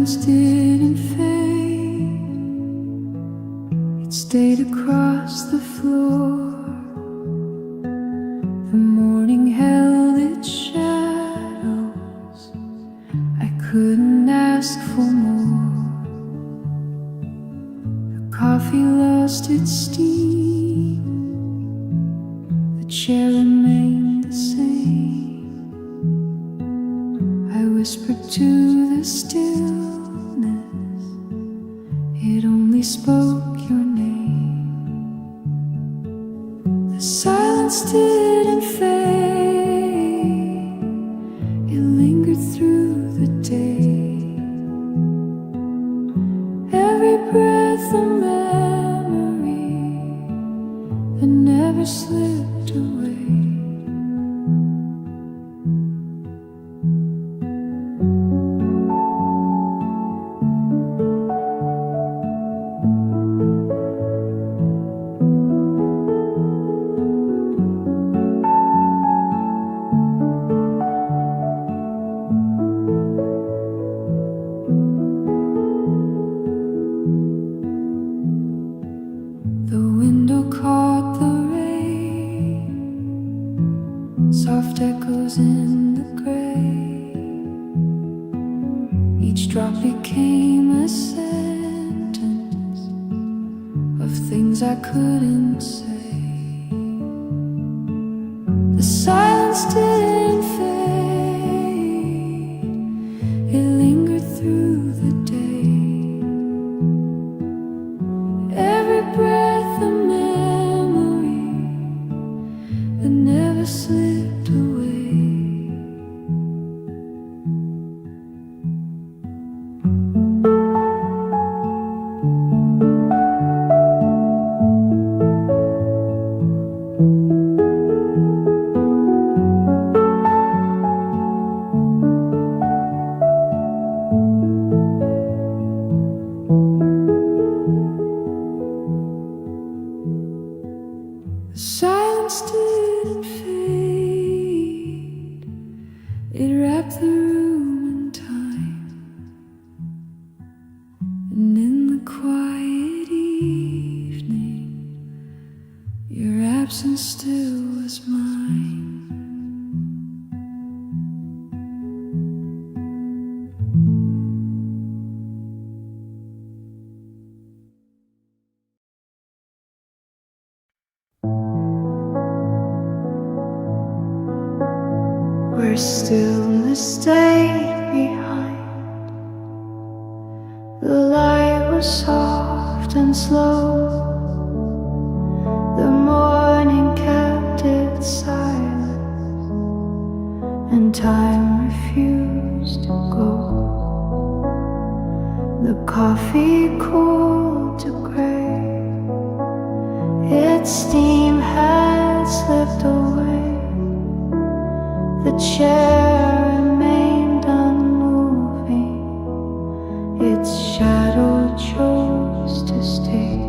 silence didn't fade. It stayed across the floor. The morning held its shadows. I couldn't ask for more. The coffee lost its steam. The chair remained the same. I whispered to the stillness. It only spoke your name. The silence didn't fade. It lingered through the day. Every breath a memory that never slipped away. The window caught the rain, soft echoes in the gray. Each drop became a sentence of things I couldn't say. The silence didn't fade. It lingered through the day. Every breath a memory that never slipped away. The silence didn't fade. It wrapped the room in time. And in the quiet evening, your absence still was mine. Where stillness stayed behind. The light was soft and slow. The morning kept its silence, and time refused to go. The coffee cooled to gray. Its steam had slipped away. The chair remained unmoving. Its shadow chose to stay.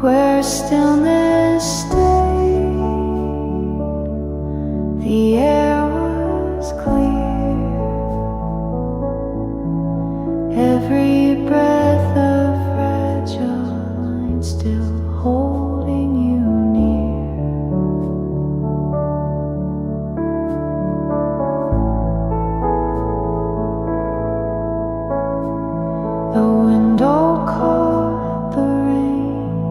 Where stillness stayed, the air was clear. Every breath a fragile line, still holding you near. The window caught the rain,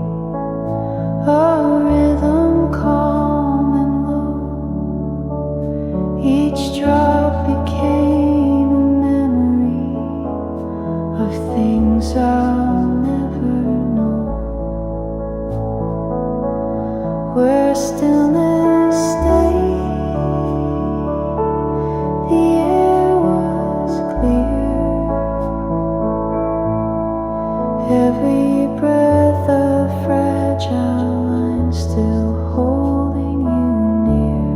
a rhythm calm and low. Each drop became a memory of things I'll never know. Where stillness stayed, the air was clear. Every breath a fragile line, still holding you near.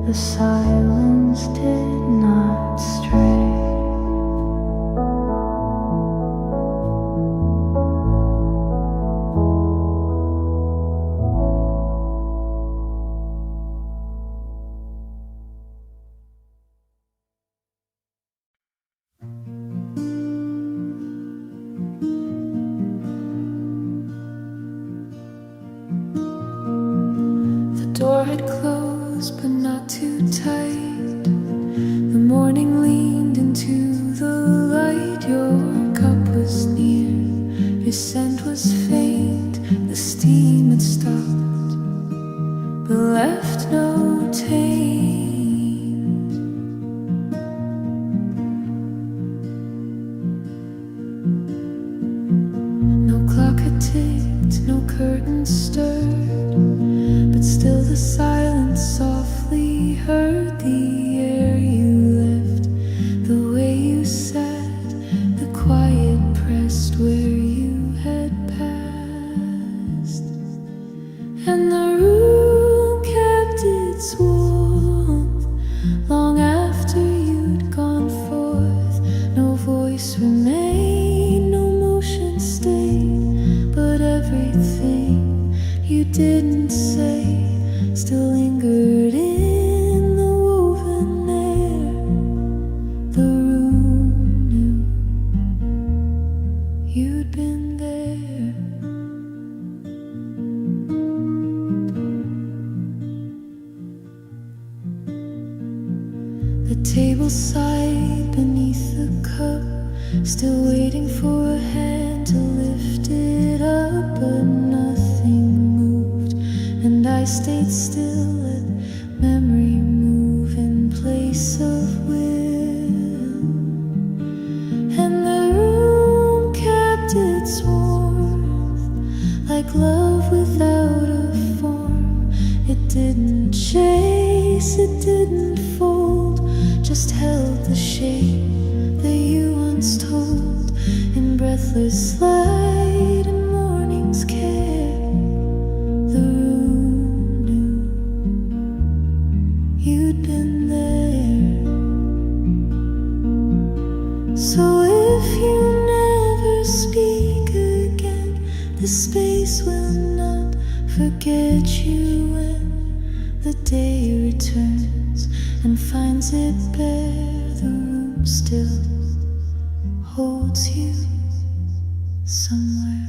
The silence did not stray. Door had closed, but not too tight. The morning leaned into the light. Your cup was near, your scent was faint. The steam had stopped, but left no taint. No clock had ticked, no curtain stirred, but still the silence softly heard. The air you left, the way you sat, the quiet pressed where you had passed. And the room kept its warmth long after you'd gone forth. No voice remained, no motion stayed, but everything you didn't say still lingered in the woven air. The room knew you'd been there. The table sighed beneath the cup, still waiting for a hand to lift it up, but nothing moved. And I stayed still, let memory move in place of will. And the room kept its warmth, like love without a form. It didn't chase, it didn't fold, just held the shape that you once told in breathless light and morning's care. The room knew you'd been there. So if you never speak again, the space will not forget you when the day returns and finds it bare. The room still holds you somewhere.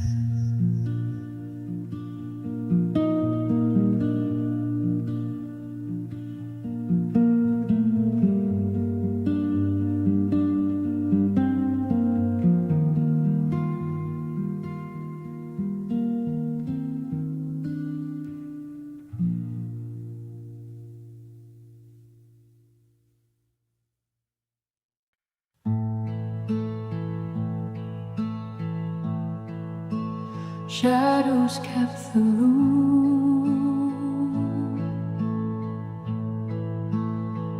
Shadows kept the room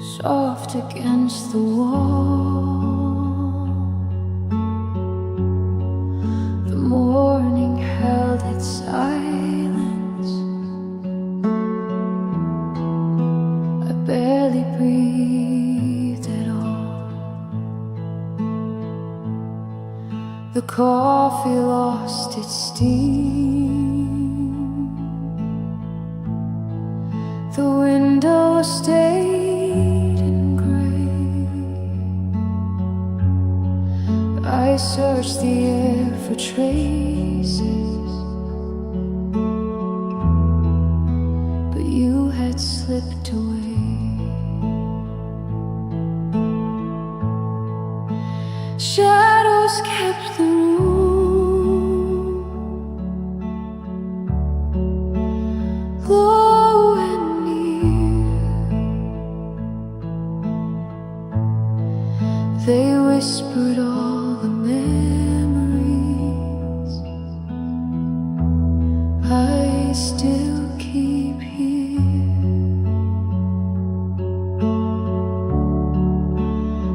soft against the wall. The morning held its silence. I barely breathed at all. The coffee lost its steam. The window stayed in gray. I searched the air for traces, but you had slipped away. Shadows kept the room low and near. They whispered all the memories I still keep here.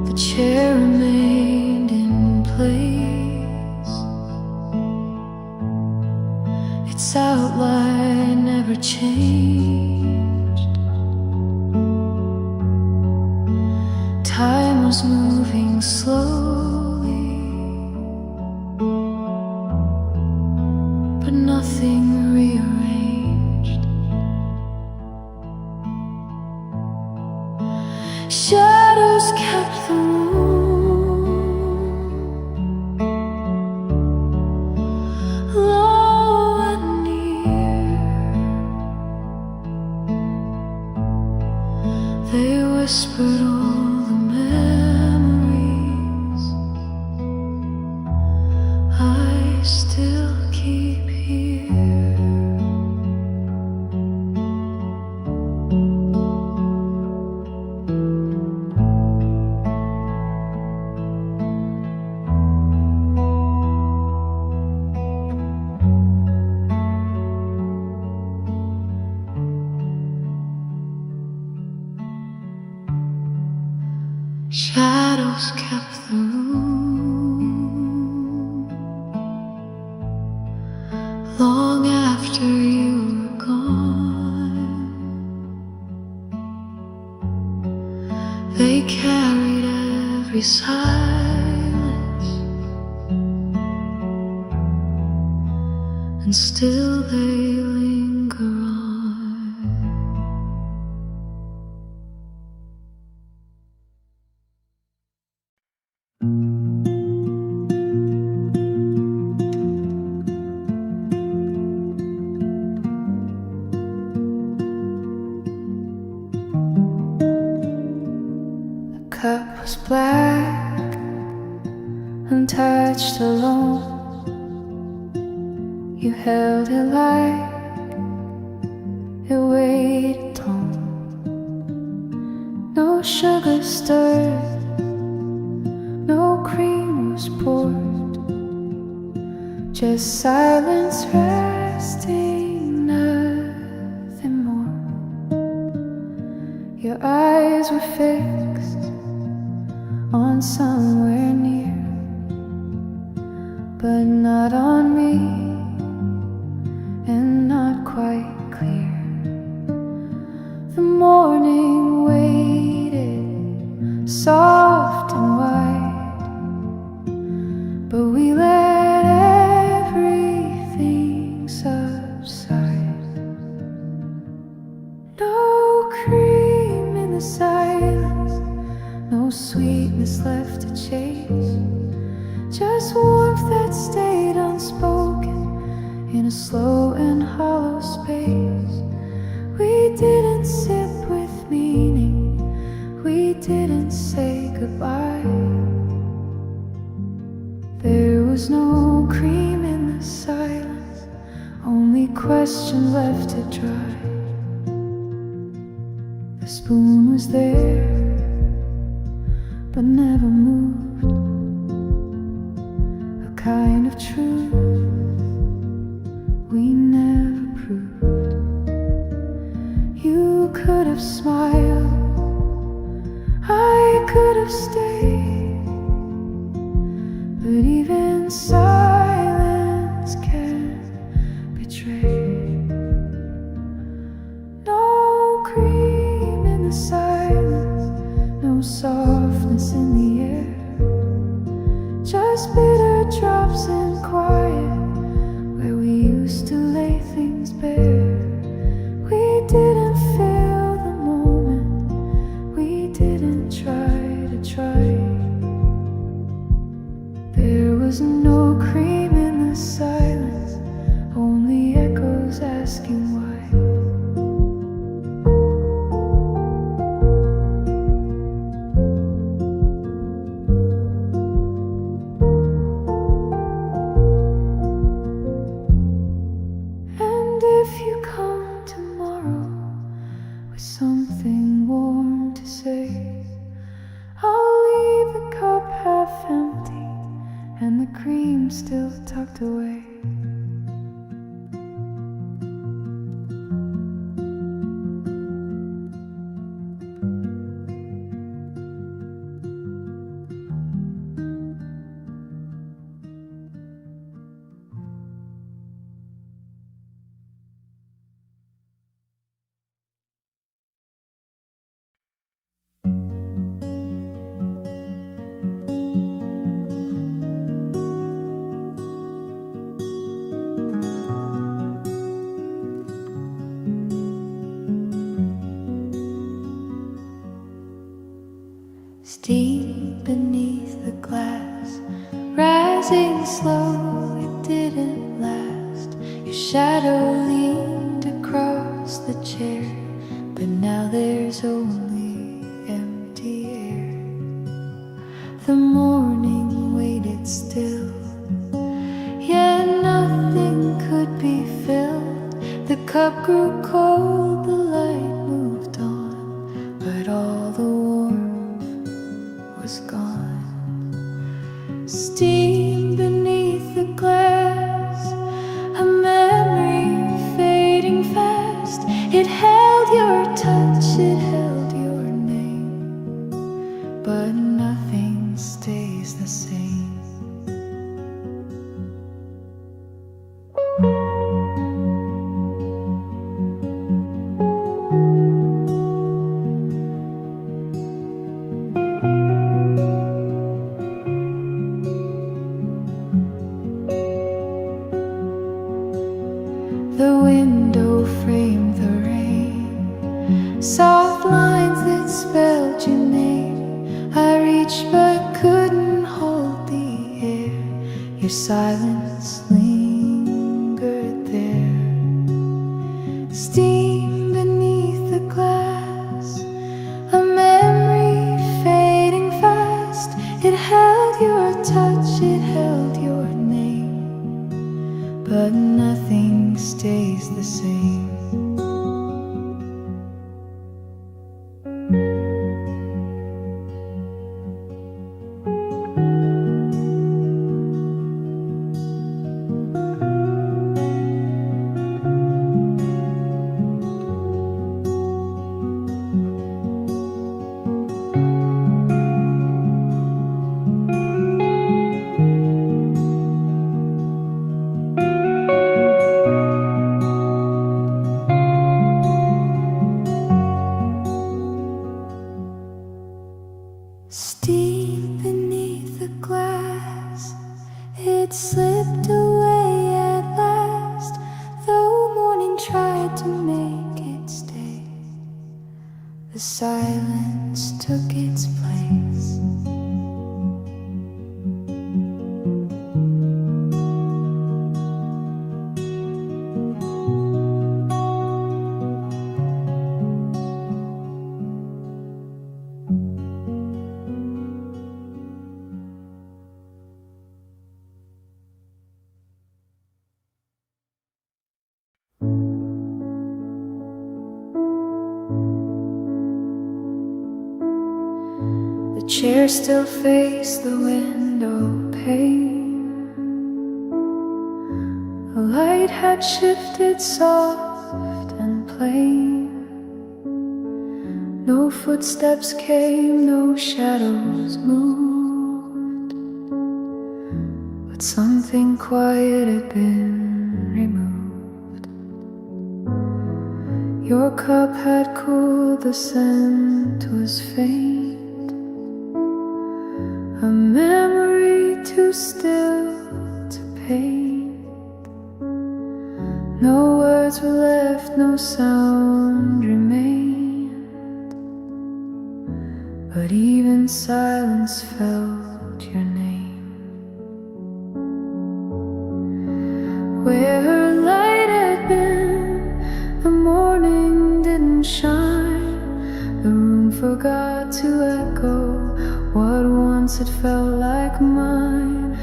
The chair remained in place, its outline never changed. shadows moving slowly, but nothing rearranged. Shadows kept the room low and near. They whispered all the memories I still keep here. Shadows kept the room long after you were gone. They carried every silence, and still they linger on. The cup was black, untouched, alone. You held it like it weighed a ton. No sugar stirred, no cream was poured, just silence resting, nothing more. Your eyes were fixed on somewhere near, but not on me, and not quite clear. The morning waited, soft and wide, but we let everything subside. No cream in the silence, no sweetness left to chase, just warmth that stayed unspoken in a slow and hollow space. We didn't sip with meaning, we didn't say goodbye. There was no cream in the silence, only question left to dry. The spoon was there, but never moved, a kind of truth we never proved. You could have smiled, I could have stayed, but even silence can betray. No cream in the silence, no softness in the air, just bitter drops in quiet where we used to lay things bare. We didn't feel the moment, we didn't try to try. There was no cream in the silence, only echoes asking why. Steam beneath the glass, rising slow, it didn't last. Your shadow leaned across the chair, but now there's only empty air. The morning waited still, yet nothing could be filled. The cup grew cold, the light moved on, but all the warmth was gone. Steam beneath the glass, a memory fading fast. It held your touch, it held your name, but nothing stays the same. The window framed the rain, soft lines that spelled your name. I reached but couldn't hold the air. Your silence lingered there. Steam beneath the glass, a memory fading fast. It held your touch, it held your name, but nothing stays the same. Steam beneath the glass, it slipped away at last. Though morning tried to make it stay, the silence took its place. The chair still faced the window pane. The light had shifted soft and plain. No footsteps came, no shadows moved, but something quiet had been removed. Your cup had cooled, the scent was faint, a memory too still to paint. No words were left, no sound remained, but even silence felt your name. Where her light had been, the morning didn't shine. The room forgot to echo what once had felt like mine.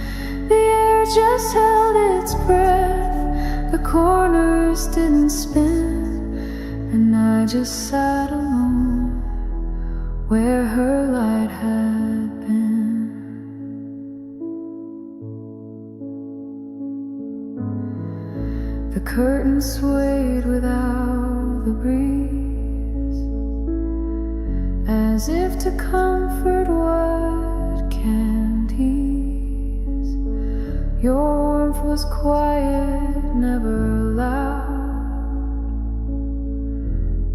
The air just held its breath, the corners didn't spin, and I just sat alone where her light had been. The curtain swayed without the breeze, as if to comfort what can't ease. Your warmth was quiet, never loud,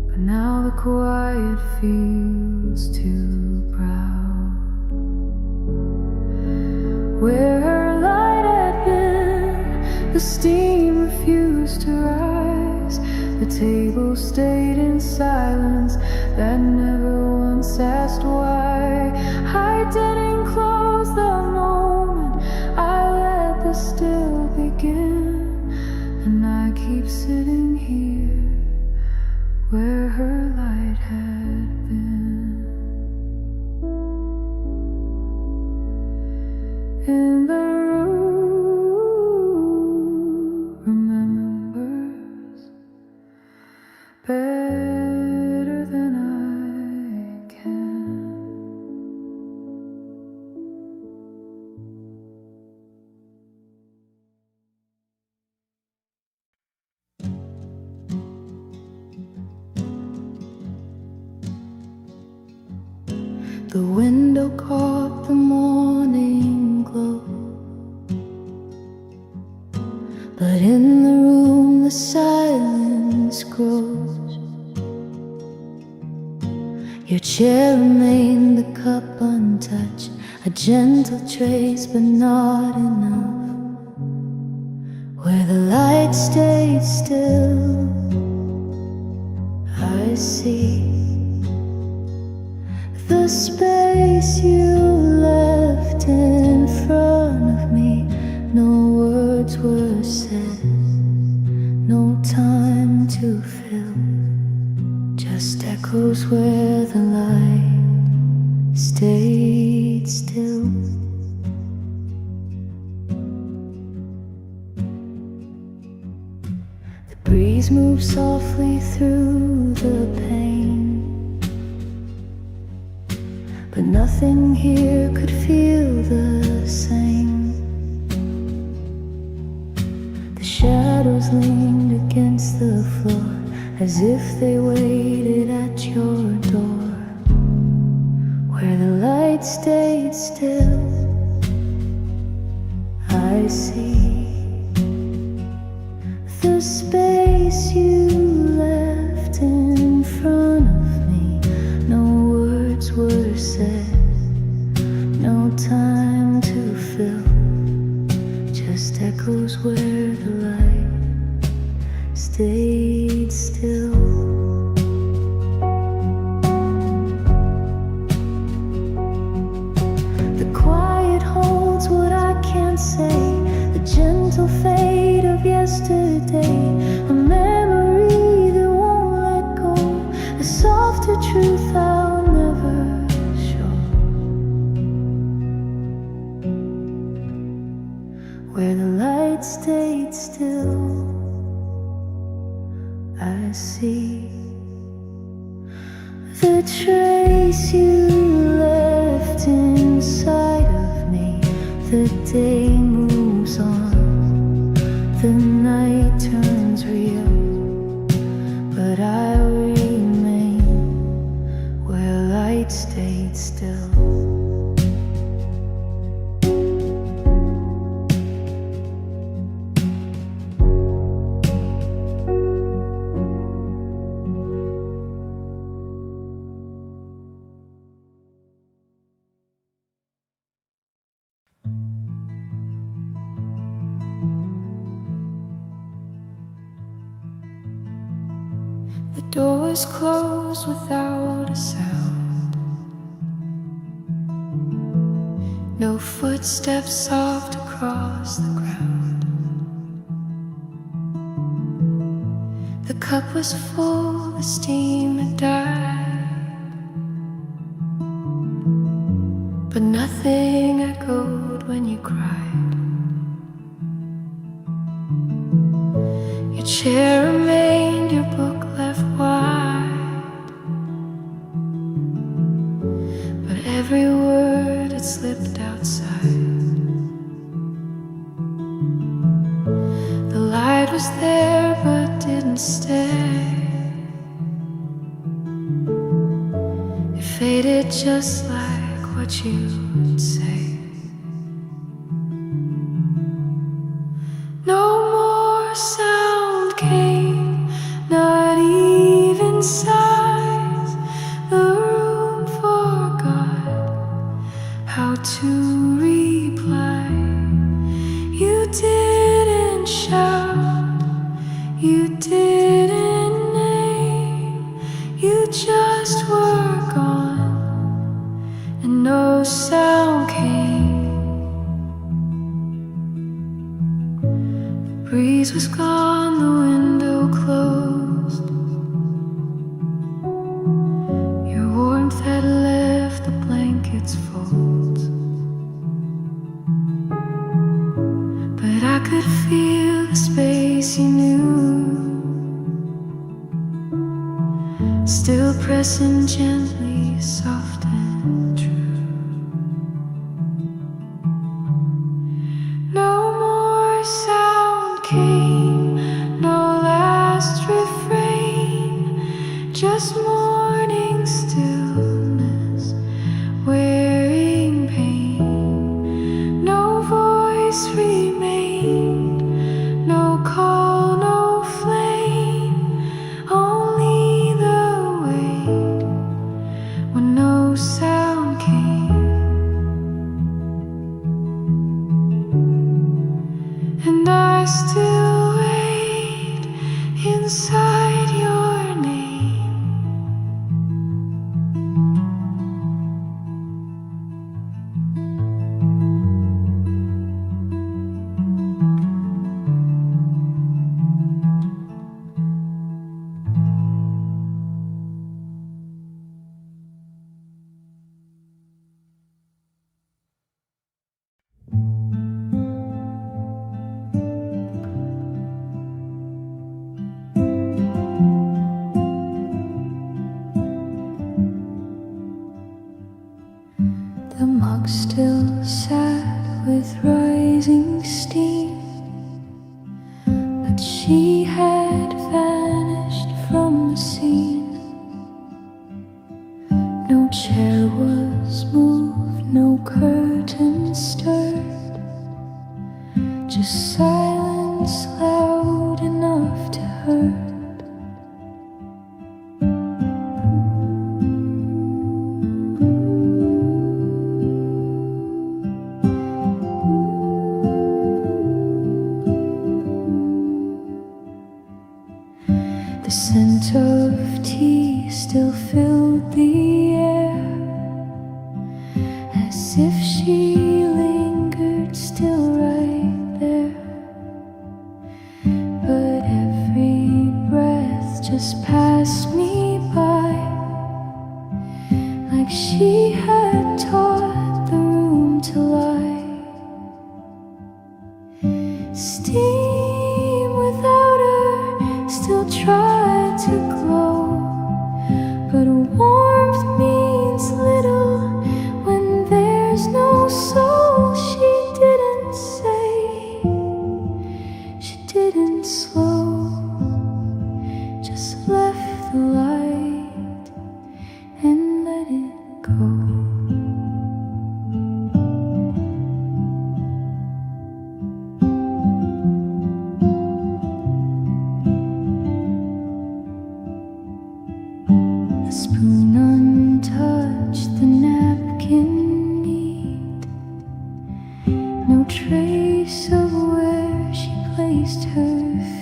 but now the quiet feels too proud. Where her light had been, the steam refused to rise. The table stayed in silence that never once asked why. The window caught the morning glow, but in the room the silence grows. Your chair remained, the cup untouched, a gentle trace but not enough. Where the light stayed still, I see the space you left in front of me. No words were said, no time to fill, just echoes where the light stayed still. The breeze moves softly through the pane, but nothing here could feel the same. The shadows leaned against the floor as if they waited at your door. Where the light stayed still, I see the space you left in front of me. No words were said, no time to fill, just echoes where the light stayed still. The quiet holds what I can't say, the gentle fate of yesterday, a memory that won't let go, a softer truth I'll never show. Where the light stayed still, I see the trace you left inside of me. The day moves on, the night turns real, but I remain where light stayed still. The doors closed without a sound. No footsteps soft across the ground. The cup was full, the steam had died, but nothing echoed when you cried. Your chair remained, your book left wide, but every word had slipped outside. The light was there but didn't stay. It faded just like what you'd say. No more sound came, not even sighs. The room forgot how to reply. You didn't shout, you didn't name, you just were gone, and no sound came. The breeze was gone, the window closed. Your warmth had left the blanket's folds, but I could feel the space you knew, still pressing gently, soft and true. No more sound came, no last refrain, just morning stillness no sound came, and I still wait inside your name. The mug still sat with rising steam, but she had vanished from the scene. No chair was moved, no curtain stirred, just silence loud enough to hurt. The scent of tea still filled the air, as if she lingered still right there. But every breath just passed me by, like she had taught the room to lie. Steam without her still tried to glow, but warmth means little when there's no soul. She didn't say, she didn't slow, just left the light and let it go. The spoon untouched, the napkin neat, no trace of where she placed her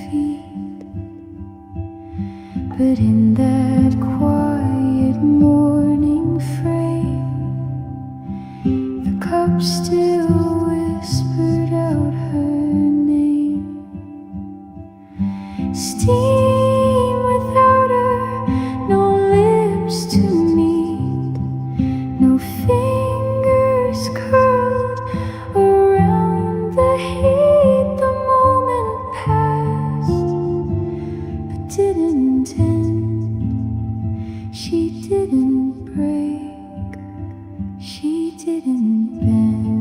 feet. But in that quiet morning frame, the cup still whispered out her name. Steam without her, no lips to meet, no fingers curled around the heat. The moment passed, but didn't end. She didn't break, she didn't bend.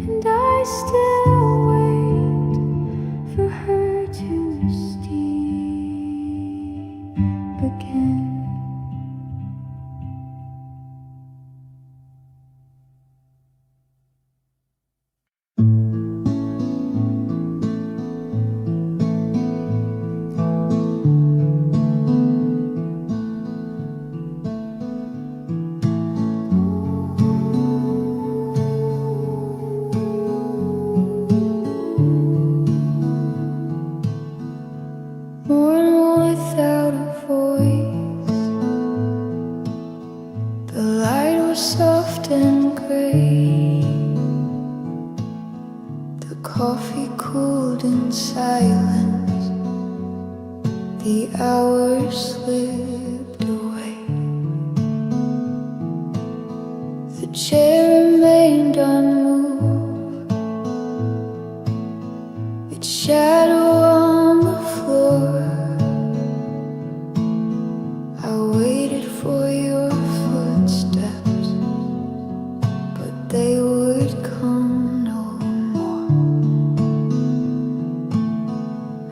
And I still wait for her to steep again. Born without a voice, the light was soft and gray. The coffee cooled in silence, the hours slipped away. The chair remained unmoved, its shadow on the floor. I waited for your footsteps, but they would come no more.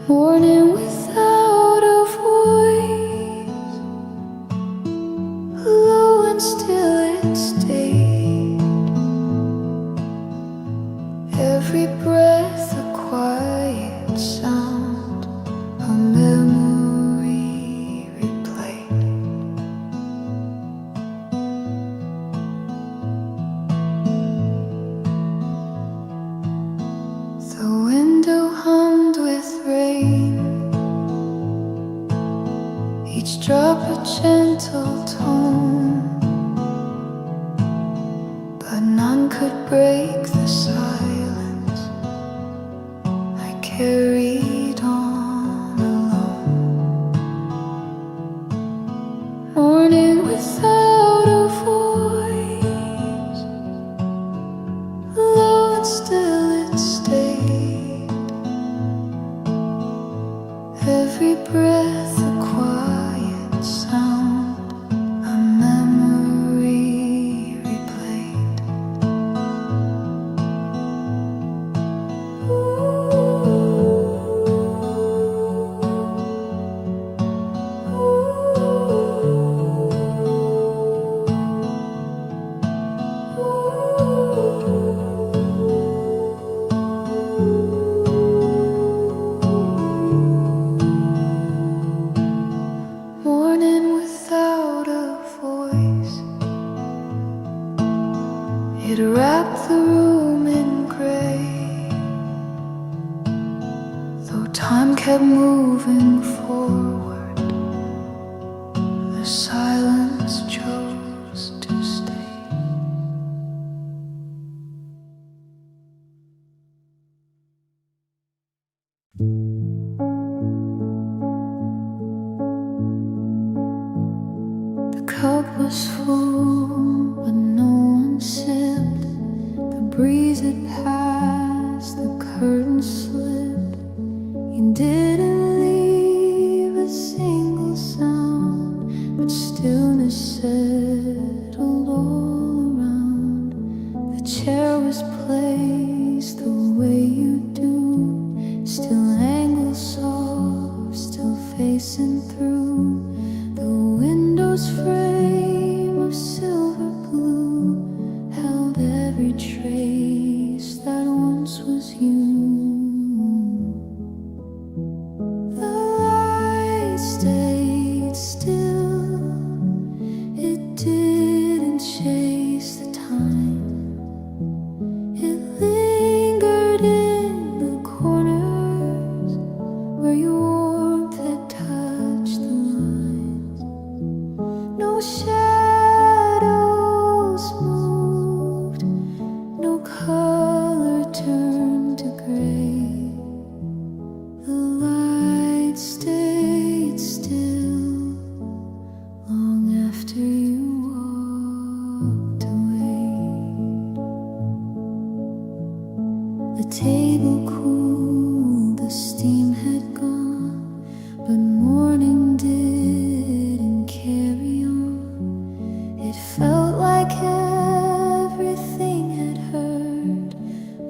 Morning without a voice, low and still it stayed. drop a gentle tone, but none could break the silence. I carried on alone, mourning without a voice. Low and still it stayed, every breath a quiet sound, a memory replayed. Morning without a voice, it wrapped the room in gray. Though time kept moving forward, the silence chose to stay. The cup was full, but no one sipped. The breeze had passed, the curtain slipped. You didn't leave a single sound, but stillness settled all around. The chair was placed the way you do, still angle soft, still facing through. The window's frame of silver blue held every trace that once was you. The light stayed still, it didn't chase the time. It lingered in the corners where your warmth had touched the lines. No shadows moved, no color turned to gray. The light stayed still long after you walked away. The table cooled, the steam had gone, but morning didn't carry on. It felt like everything had heard,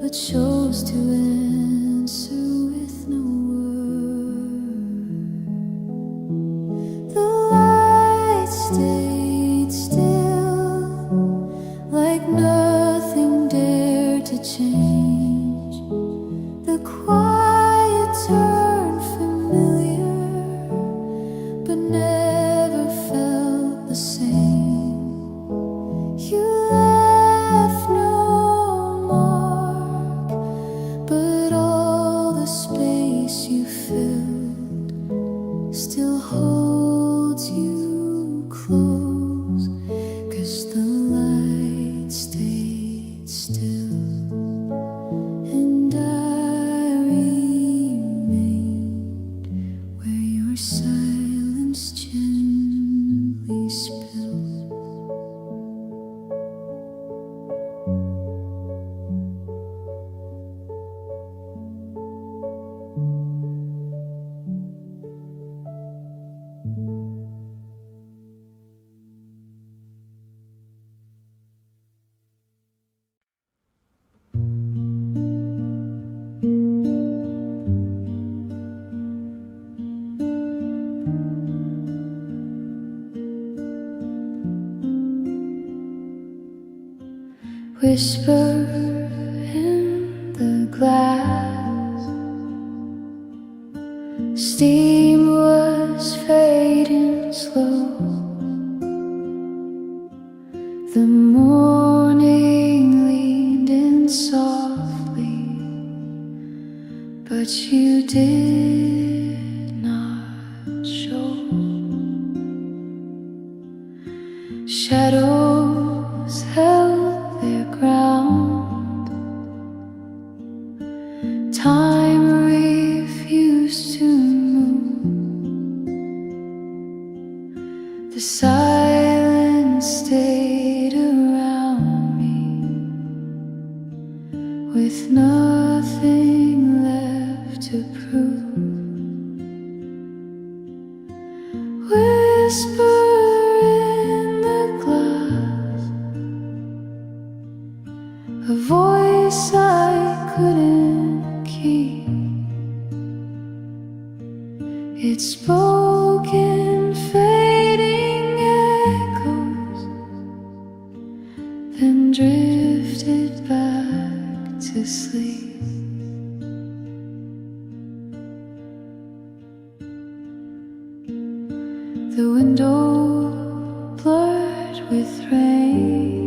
but chose to answer with no word. The light stayed still, like nothing dared to change. The quiet turned familiar, but never felt the same. You left no mark, but all the space you filled still holds you close, 'cause the light stayed still. And I remained where your silence gently spilled. Whisper in the glass, steam was fading slow. The morning leaned in softly, but you did not show. shadows held their ground. Time refused to move. The silence stayed around me, with nothing left to prove. Whisper in the glass, a voice I couldn't keep. It spoke in fading echoes, then drifted back to sleep. The window blurred with rain.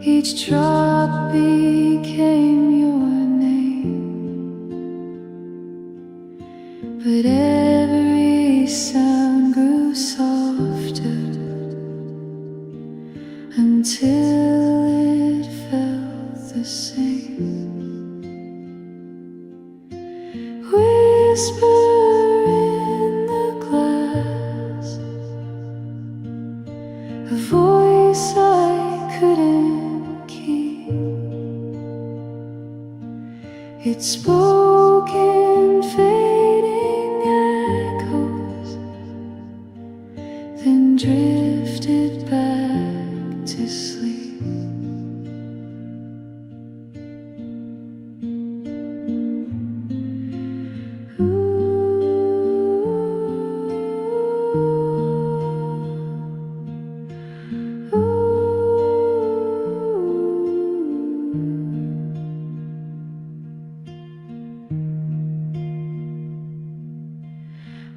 Each drop became your name, but every sound grew softer until it felt the same. Whisper a voice I couldn't keep. It spoke in fading echoes, then drifted back to sleep.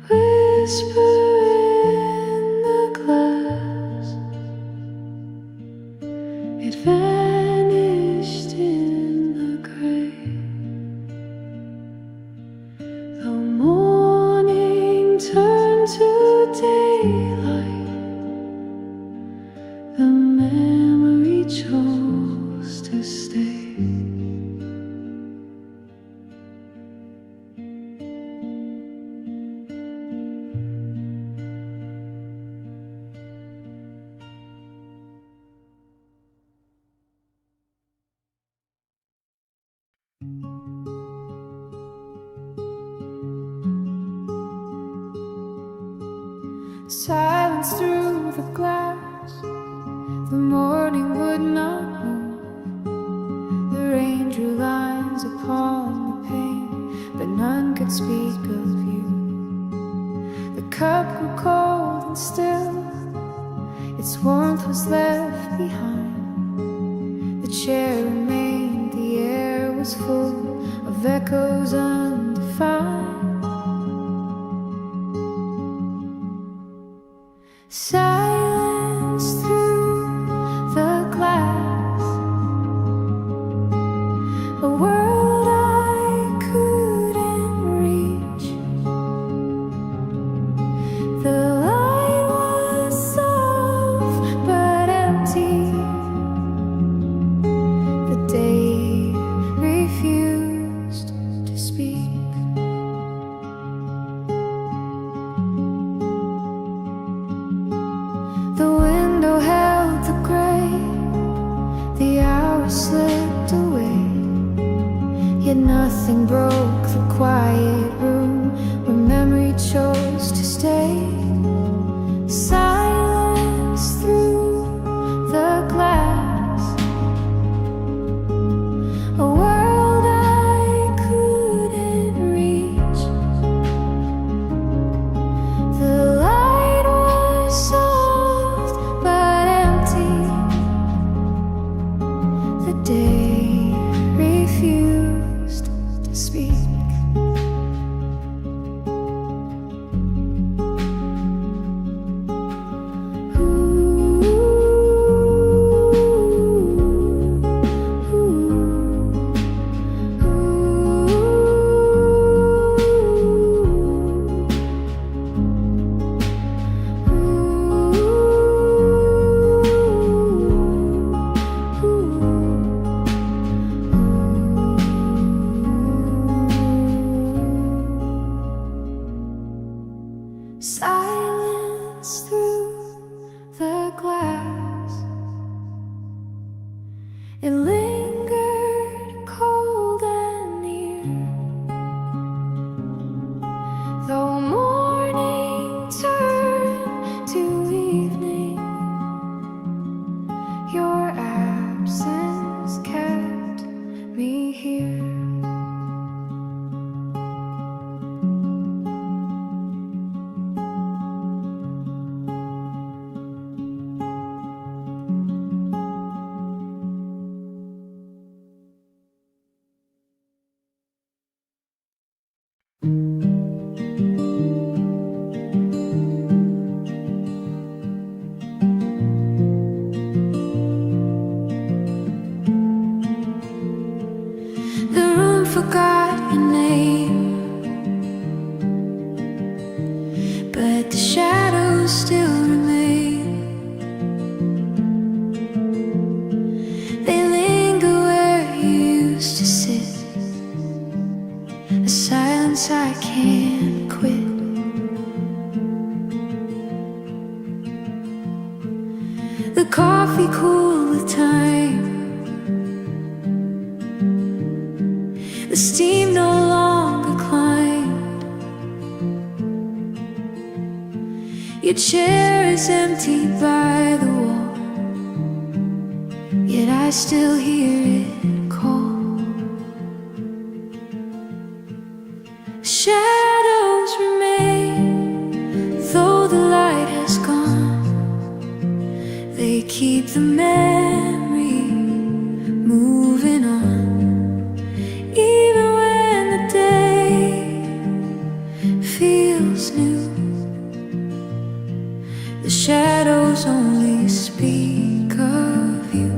Whisper in the glass, it vanished in the gray. The morning turned to daylight, the memory chose to stay. Silence through the glass, the morning would not move. The rain drew lines upon the pane, but none could speak of you. The cup grew cold and still, its warmth was left behind. The chair remained, the air was full of echoes undefined. Silence through the glass, a world I couldn't reach. The light was soft but empty. The day refused to speak. The window held the gray, the hours slipped away, yet nothing broke the quiet room where memory chose to stay. Silence through the glass, a world I couldn't reach. The light was soft but empty. The day refused to speak. forgot your name, but the shadows still remain. They linger where you used to sit, a silence I can't quit. The coffee cooled with time, the steam no longer climbed. Your chair is empty by the wall, yet I still hear it call. Shadows remain, though the light has gone. They keep the memory moving on, even when the day feels new. The shadows only speak of you.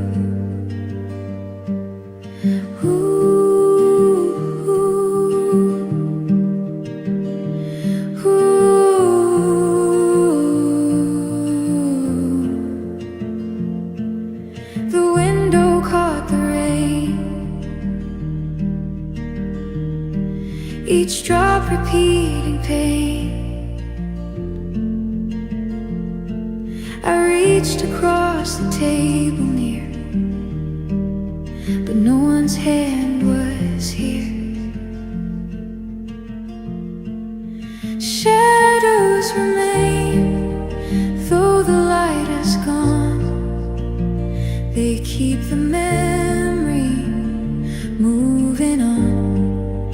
The window caught the rain, each drop repeating pain. I reached across the table near, but no one's hand was here. Shadows remain, though the light has gone. They keep the memory moving on,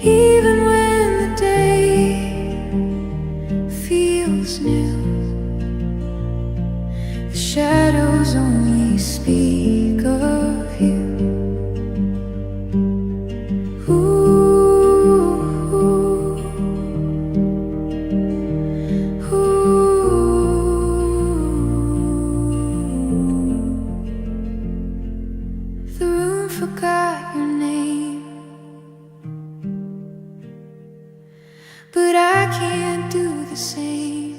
even when the day feels new. The shadows only speak of you. The room forgot your name, but I can't do the same.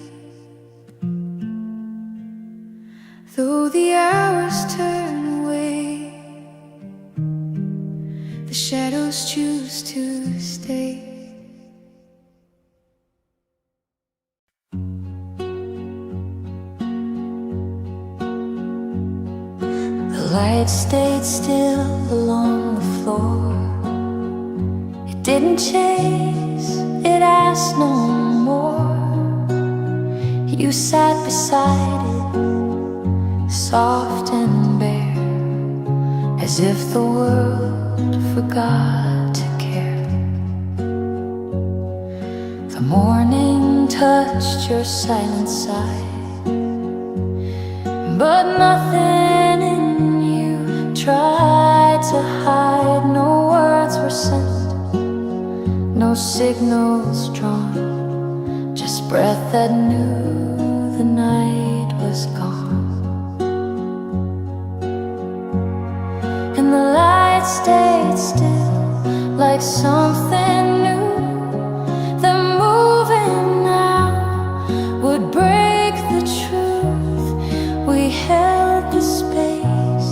Though the hours turn away, the shadows choose to stay. The light stayed still along the floor. It didn't chase, it asked no more. You sat beside it, soft and bare, as if the world forgot to care. The morning touched your silent side, but nothing in you tried to hide. No words were sent, no signals drawn, just breath that knew the night was gone. And the light stayed still, like something new. The moving now would break the truth. We held the space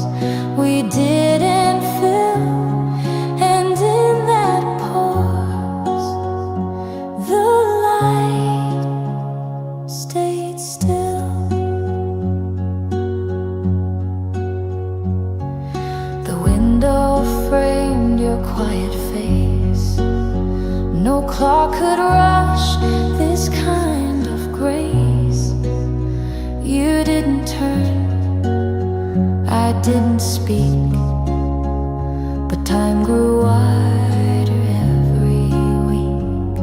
we didn't fill, and in that pause, the light stayed still. The window framed your quiet face. No clock could rush this kind of grace. You didn't turn, I didn't speak, but time grew wider every week.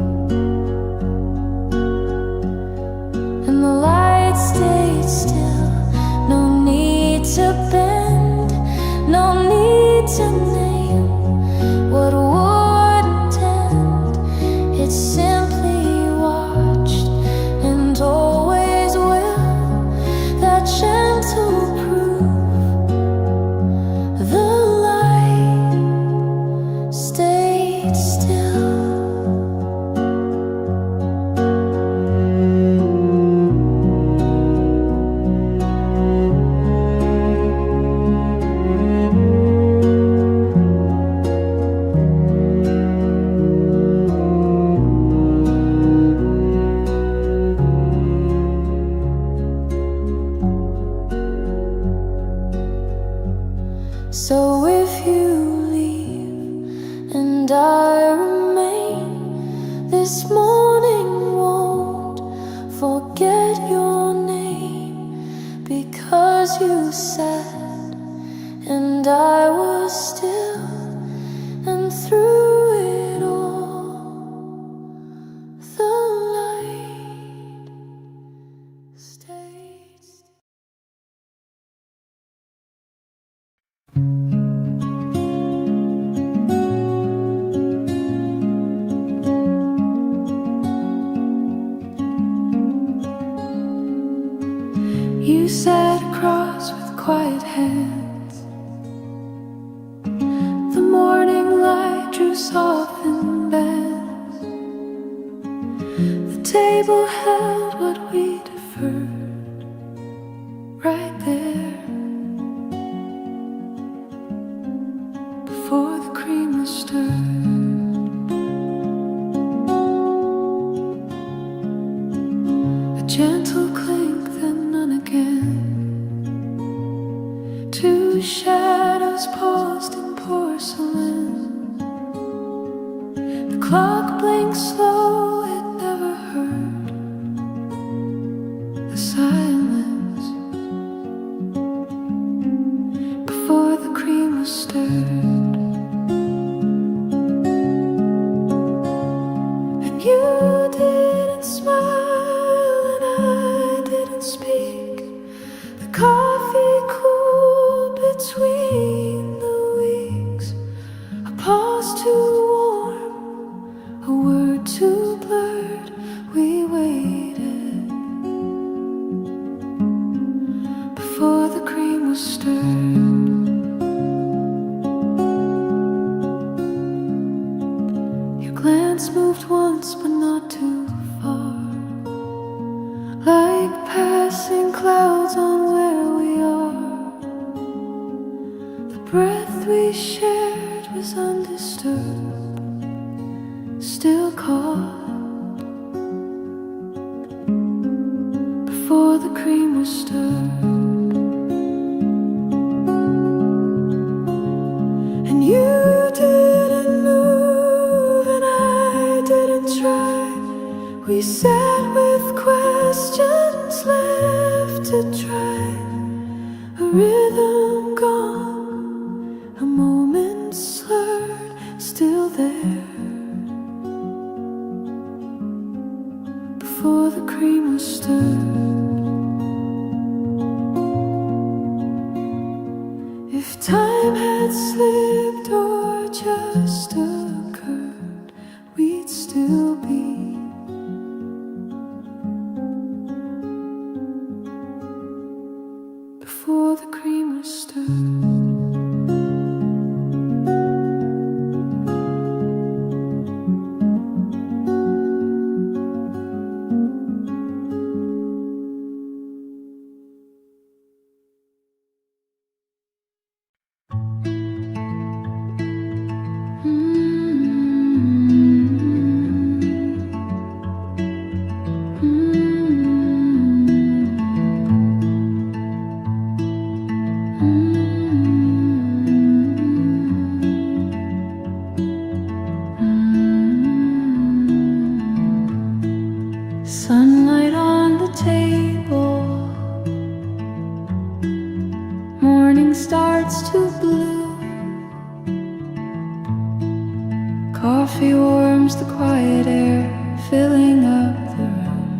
And the light stayed still, no need to bend, no need to name what wouldn't end. It simply watched and always will. That gentle proof, the light and I remain. This morning won't forget your name, because you said, and I was still, and through it all the light stayed still. You sat across with quiet hands. The morning light drew softened bands. The table held what we deferred right there, before the cream was stirred. A gentle clink, then none again. Two shadows paused in porcelain. The clock blinked slow, it never heard the silence before the cream was stirred. And you didn't smile and I didn't speak. The coffee cooled between the weeks. A pause too warm, a word too blurred. We waited before the cream was stirred. Your glance moved once but not too far, like passing clouds on where we are. The breath we shared was undisturbed, still caught before the cream was stirred. And you didn't move and I didn't try. We sat with questions left to try. A rhythm gone, a moment slurred, still there, before the cream was stirred. If time had slipped or just occurred, we'd still be before the cream was stirred. Sunlight on the table, morning starts to bloom. Coffee warms the quiet air, filling up the room.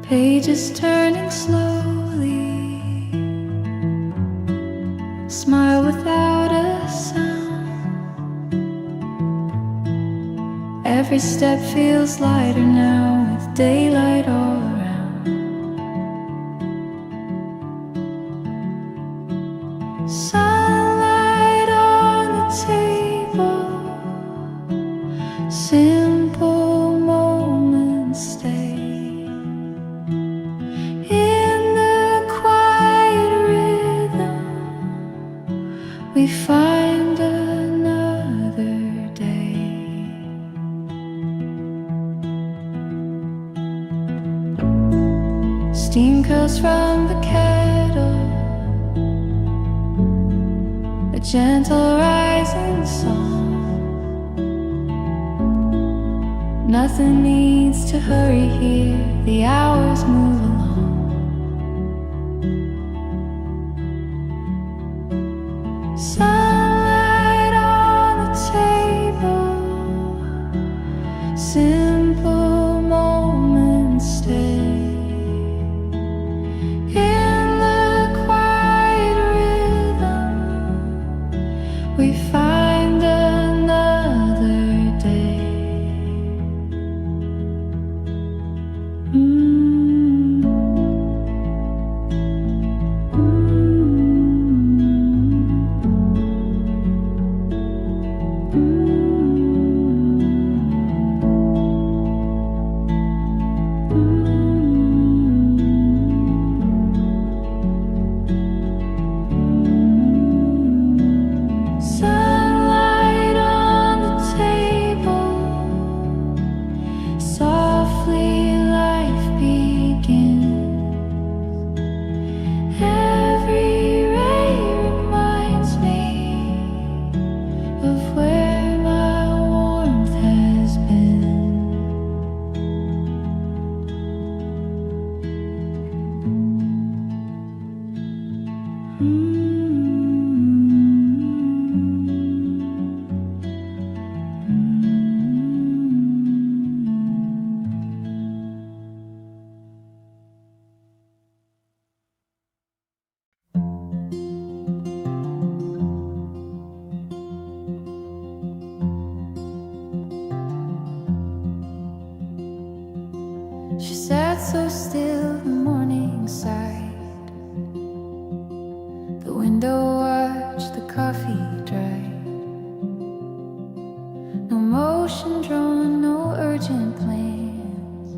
Pages turning slowly, smile without a sound. Every step feels lighter now, with daylight all around. Sunlight on the table, simple moments stay. In the quiet rhythm, we find another day. Steam curls from the kettle, gentle rising song. Nothing needs to hurry here, the hours move along. Sunlight on the table, simple moments stay. In the quiet rhythm, we find another day. Sunlight on the table, softly life begins. Every ray reminds me of where my warmth has been. She sat so still, the morning sighed. The window watched the coffee dry. No motion drawn, no urgent plans,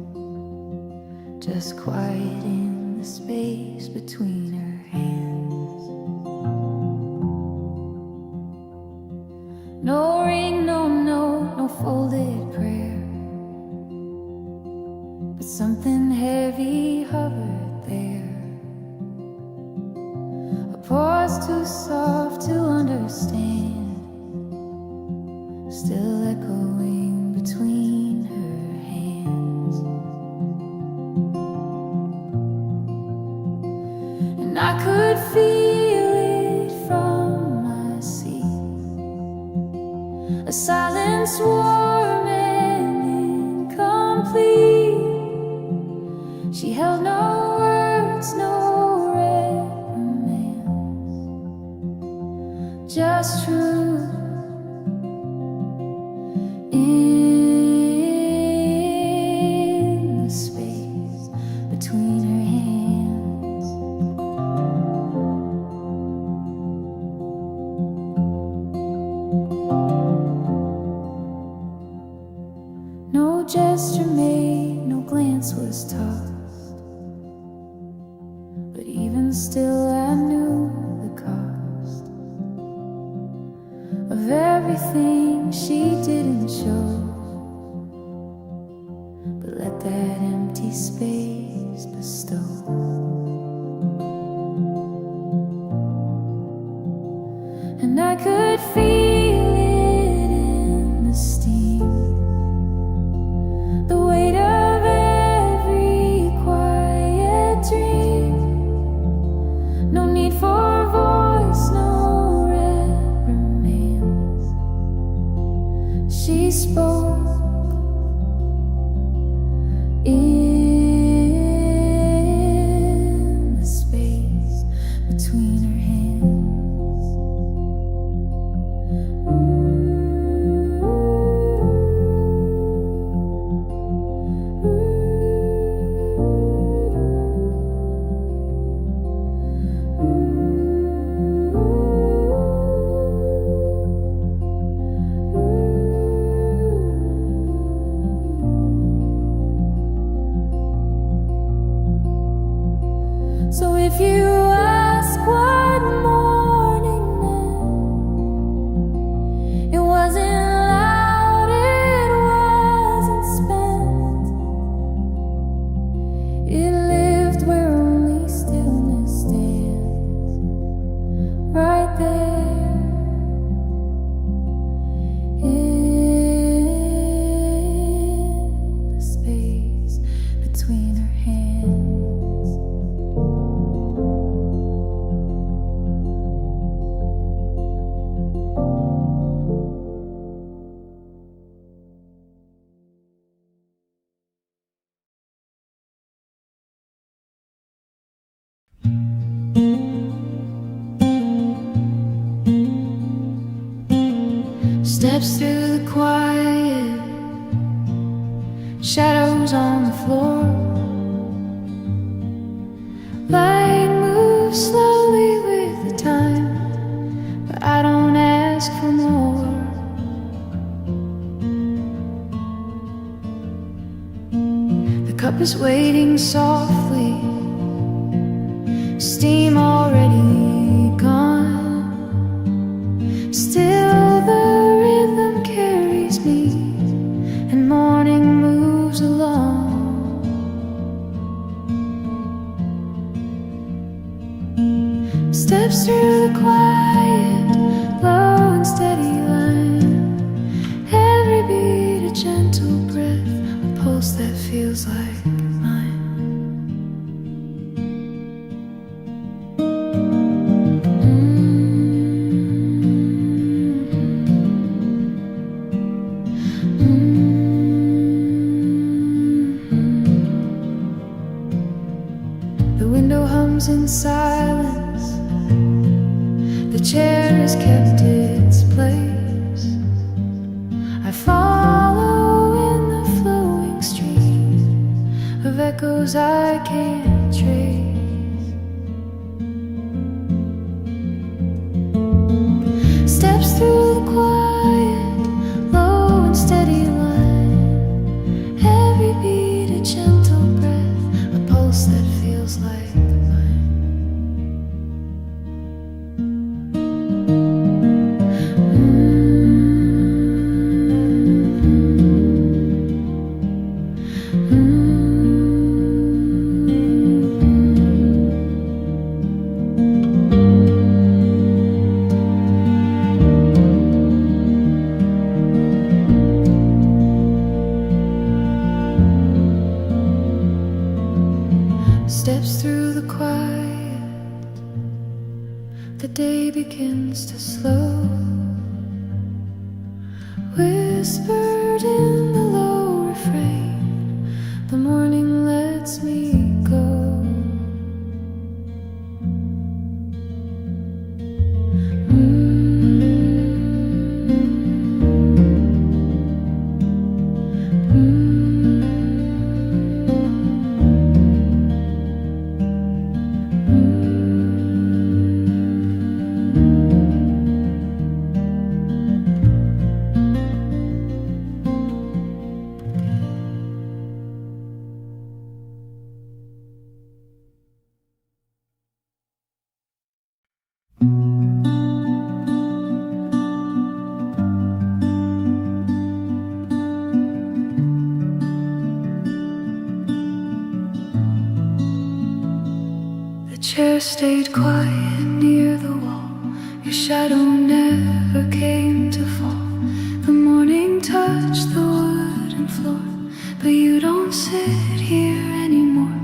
just quiet in the space between her hands. No ring, no note, no folded prayer, but something heavy hovered there. A pause too soft to understand, still echoing between her hands. And I could feel it from my seat, a silence warm and incomplete. She held no words, no reprimands, just truth in the space between her hands. No gesture made, no glance was tossed, but even still I knew the cost of everything she didn't show. But let that empty space bestow. And I could feel it in the steam, the weight of every quiet dream. No need for voice, no reprimands. She spoke in the space between her hands. So if you ask what morning meant, it wasn't loud, it wasn't spent. It lived where only stillness stands, right there Steps through the quiet, shadows on the floor. Light moves slowly with the time, but I don't ask for more. The cup is waiting softly, steam already gone. Still the rhythm carries me, and morning moves along. Steps through the quiet, low and steady line. Every beat a gentle breath, a pulse that feels like mine. The window hums in silence, the chair has kept its place. I follow in the flowing stream of echoes I can't trace. Steps through the quiet, low and steady line. Every beat a gentle breath, a pulse that feels like mine. Steps through the quiet, the day begins to slow. Whispered in the low refrain, the morning lets me go. The chair stayed quiet near the wall. Your shadow never came to fall. The morning touched the wooden floor, but you don't sit here anymore.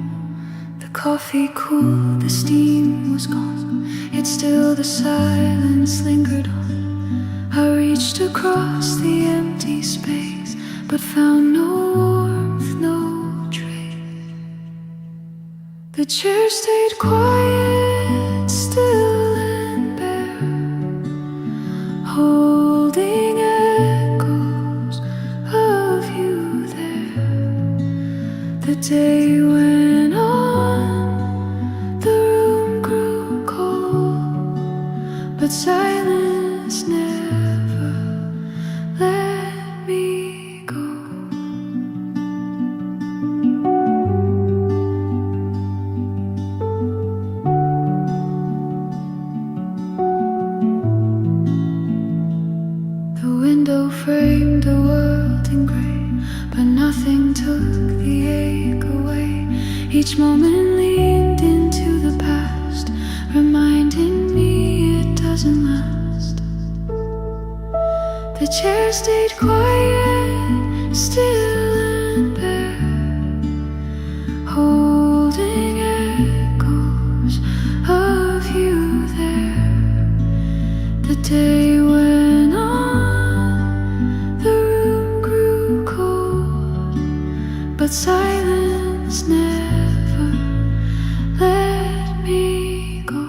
The coffee cooled, the steam was gone, yet still the silence lingered on. I reached across the empty space, but found no warmth, no trace. The chair stayed quiet, still and bare, holding echoes of you there. The day went on, the room grew cold, but silence never let me go. Framed a world in gray, but nothing took the ache away. Each moment leaned into the past, reminding me it doesn't last. The chair stayed quiet, still and bare, holding echoes of you there. The day went on, the room grew cold, but silence never let me go.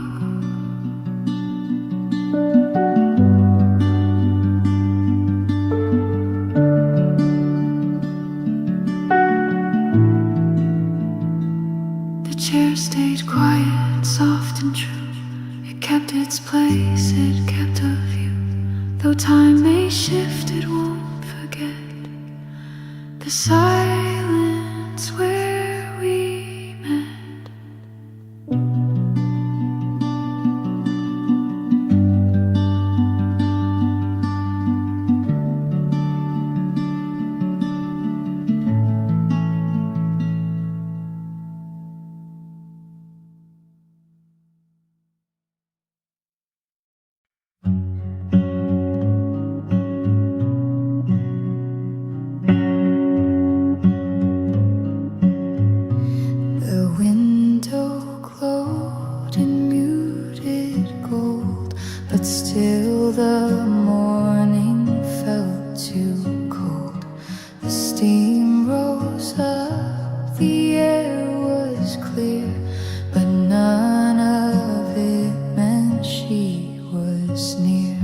wasn't true. It kept its place, it kept a view. Though time may shift, it won't forget the silence where we met. Still the morning felt too cold. The steam rose up, the air was clear, but none of it meant she was near.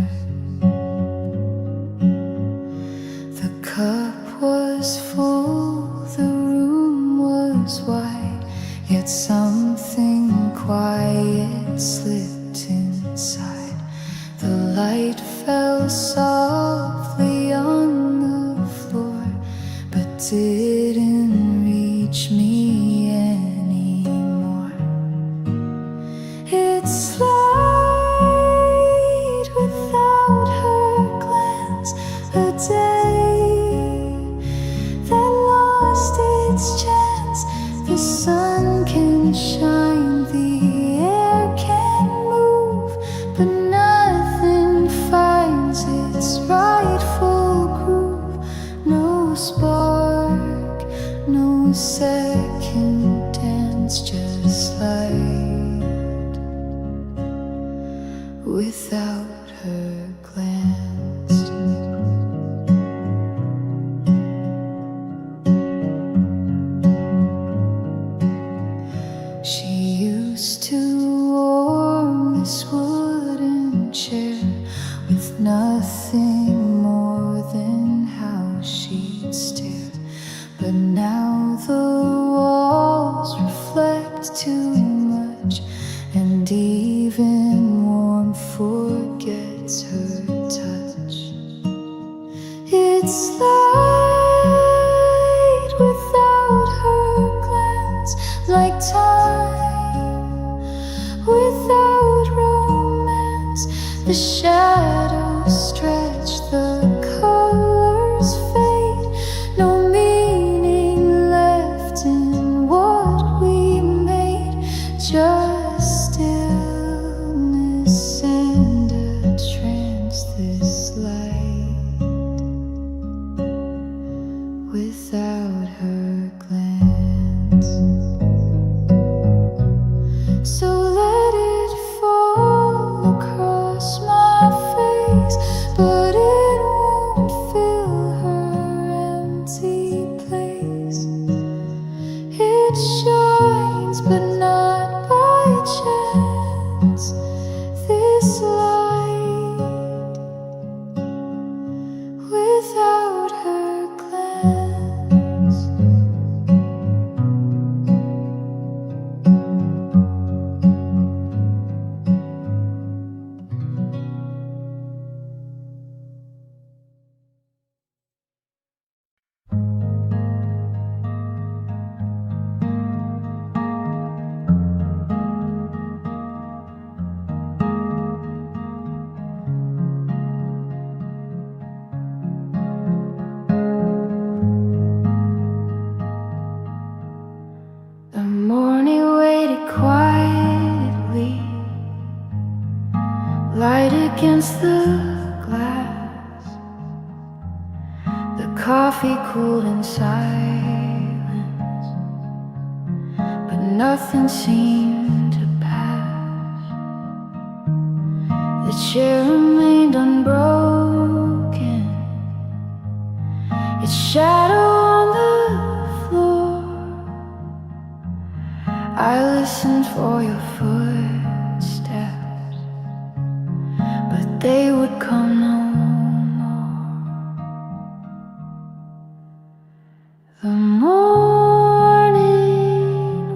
The cup was full, the room was wide, yet something quiet slipped inside. The light fell softly on the floor, but didn't reach me anymore. It's light without her glance, a day that lost its chance. The sun can shine, the air can move, but its rightful groove. No spark, no second dance, just light without her glance. She used to warm this wooden chair with nothing more than how she'd stare. But now the walls reflect too much, and even warmth forgets her touch. It's light without her glance, like time without romance. The shadows stretch, the colors fade, no meaning left in what we made, just stillness and a trance. This light without her glance. So let it fall across my face, but it won't fill her empty place. It shines, but not by chance. This light without her glance. The morning waited quietly, light against the glass. The coffee cooled in silence, but nothing seemed to pass. The chair remained unbroken, its shadow on the floor. I listened for your footsteps, but they would come no more. The morning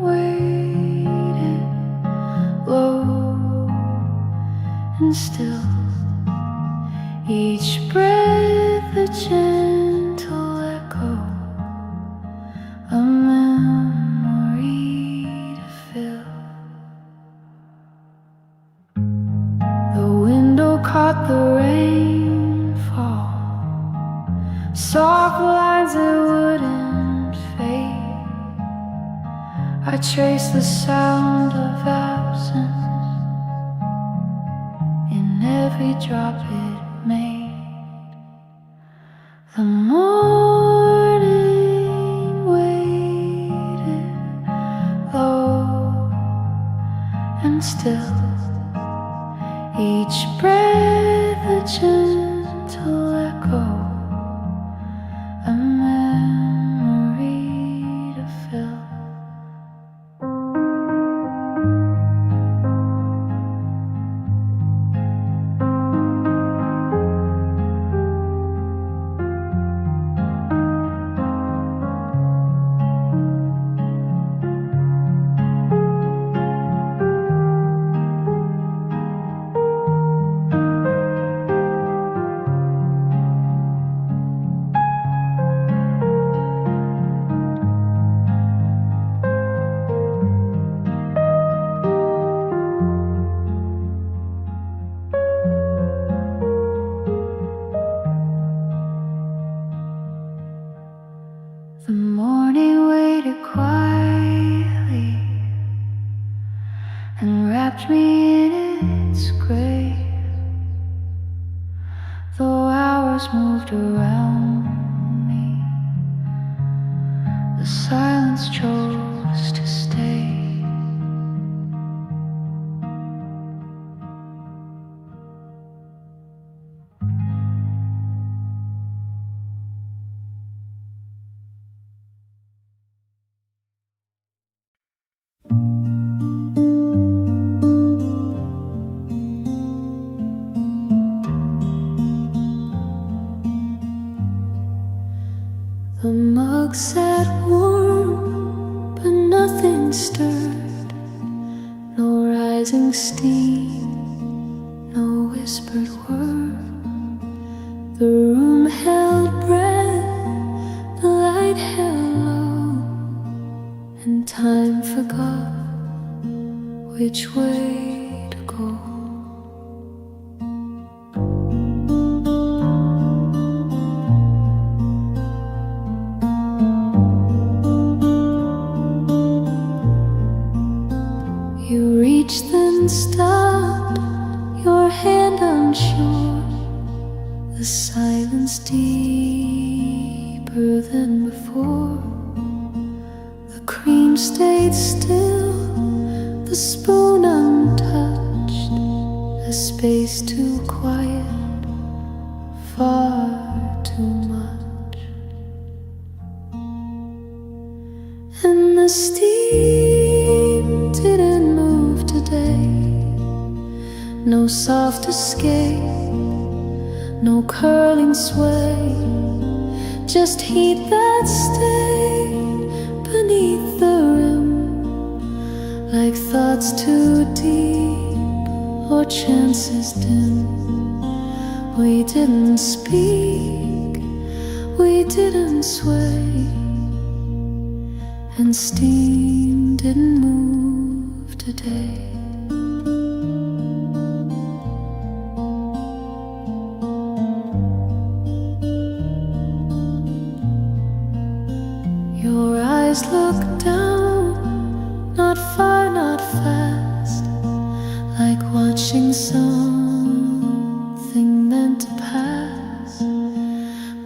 waited low and still, each breath a gentle echo, a memory to fill. The window caught the rainfall, soft lines that wouldn't fade. I traced the sound of absence in every drop it made. The morning waited low and still, each breath a gentle echo, a memory to fill. The morning waited quietly and wrapped me in its grave. Though hours moved around me, the silence chose to stay. The mug sat warm, but nothing stirred. No rising steam, no whispered word. The room held breath, the light held low, and time forgot which way to go. You reached then stopped, your hand unsure, the silence deeper than before. The cream stayed still, the spoon untouched, a space too quiet, far too much. And the steam didn't move today, no soft escape, no curling sway, just heat that stayed beneath the rim, like thoughts too deep or chances dim. We didn't speak, we didn't sway, and steam didn't move today. Your eyes look down, not far, not fast, like watching something meant to pass.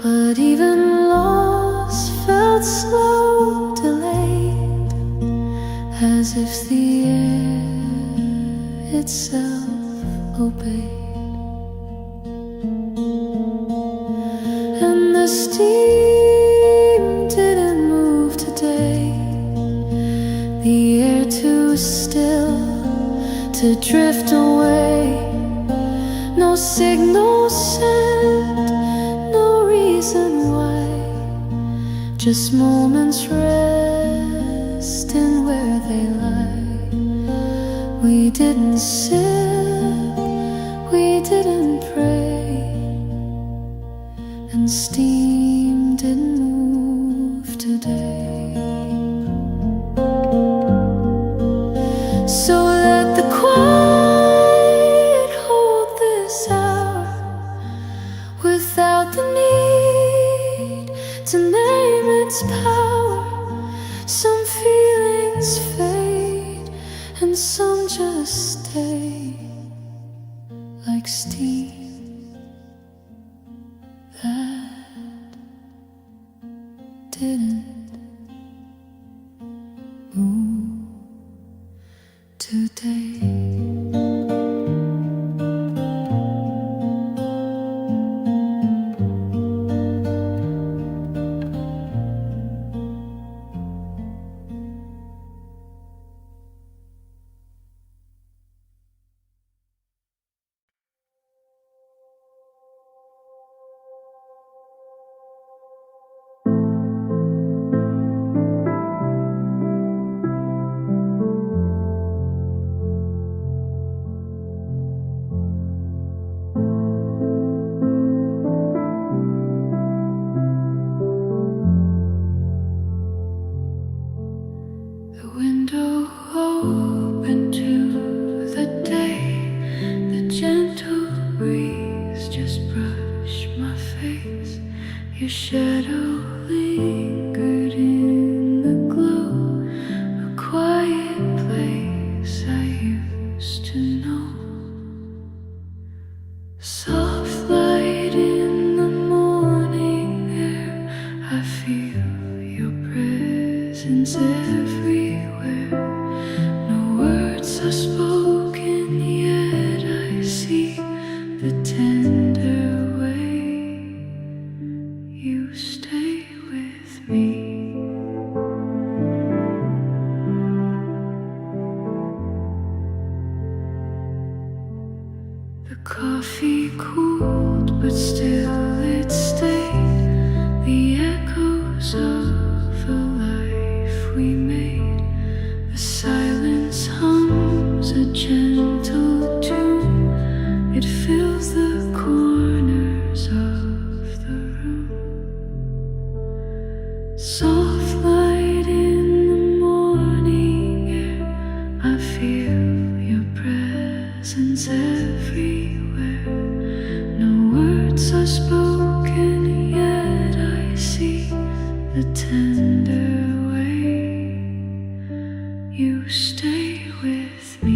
But even loss felt slow, delayed, as if the air itself obeyed. And the steam didn't move today, the air too still to drift away. No signal sent, no reason why, just moments resting where they lie. We didn't sip, we didn't pray, and steam didn't move today. So let the quiet hold this hour without the need to name its power. Some feelings fade and some just stay like steam that didn't move today. The window open to the day, the gentle breeze just brushed my face. Your shadow lingered in the glow, a quiet place I used to know. Soft light in the morning air, I feel your presence everywhere. No words are spoken, yet I see the tender way you stay with me. The coffee cooled, but still it stayed. The echoes of a life we made. The silence hums a gentle tune. It fills the corners of the room. Soft light in the morning air, I feel your presence everywhere. No words are spoken, yet I see the tender way you stay with me.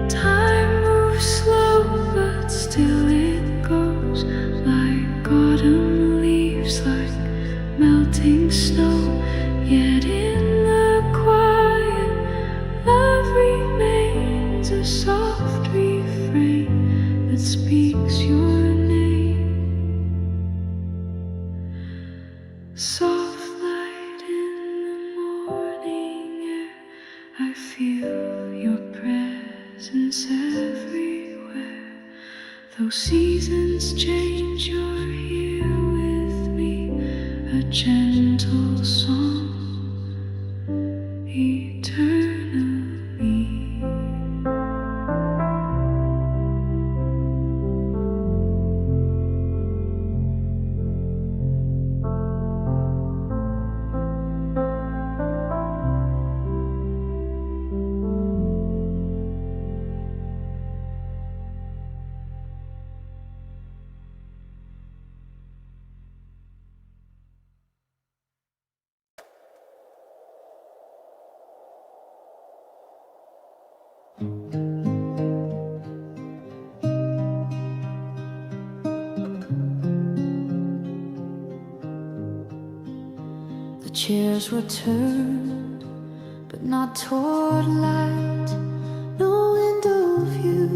Time moves slow, but still it goes like autumn leaves, like melting snow. Yet in the quiet, love remains a soft refrain that speaks your name. Soft light in the morning air, I feel your presence everywhere. Though seasons change, you're here with me, a gentle song eternally. The chairs were turned, but not toward light. No window view,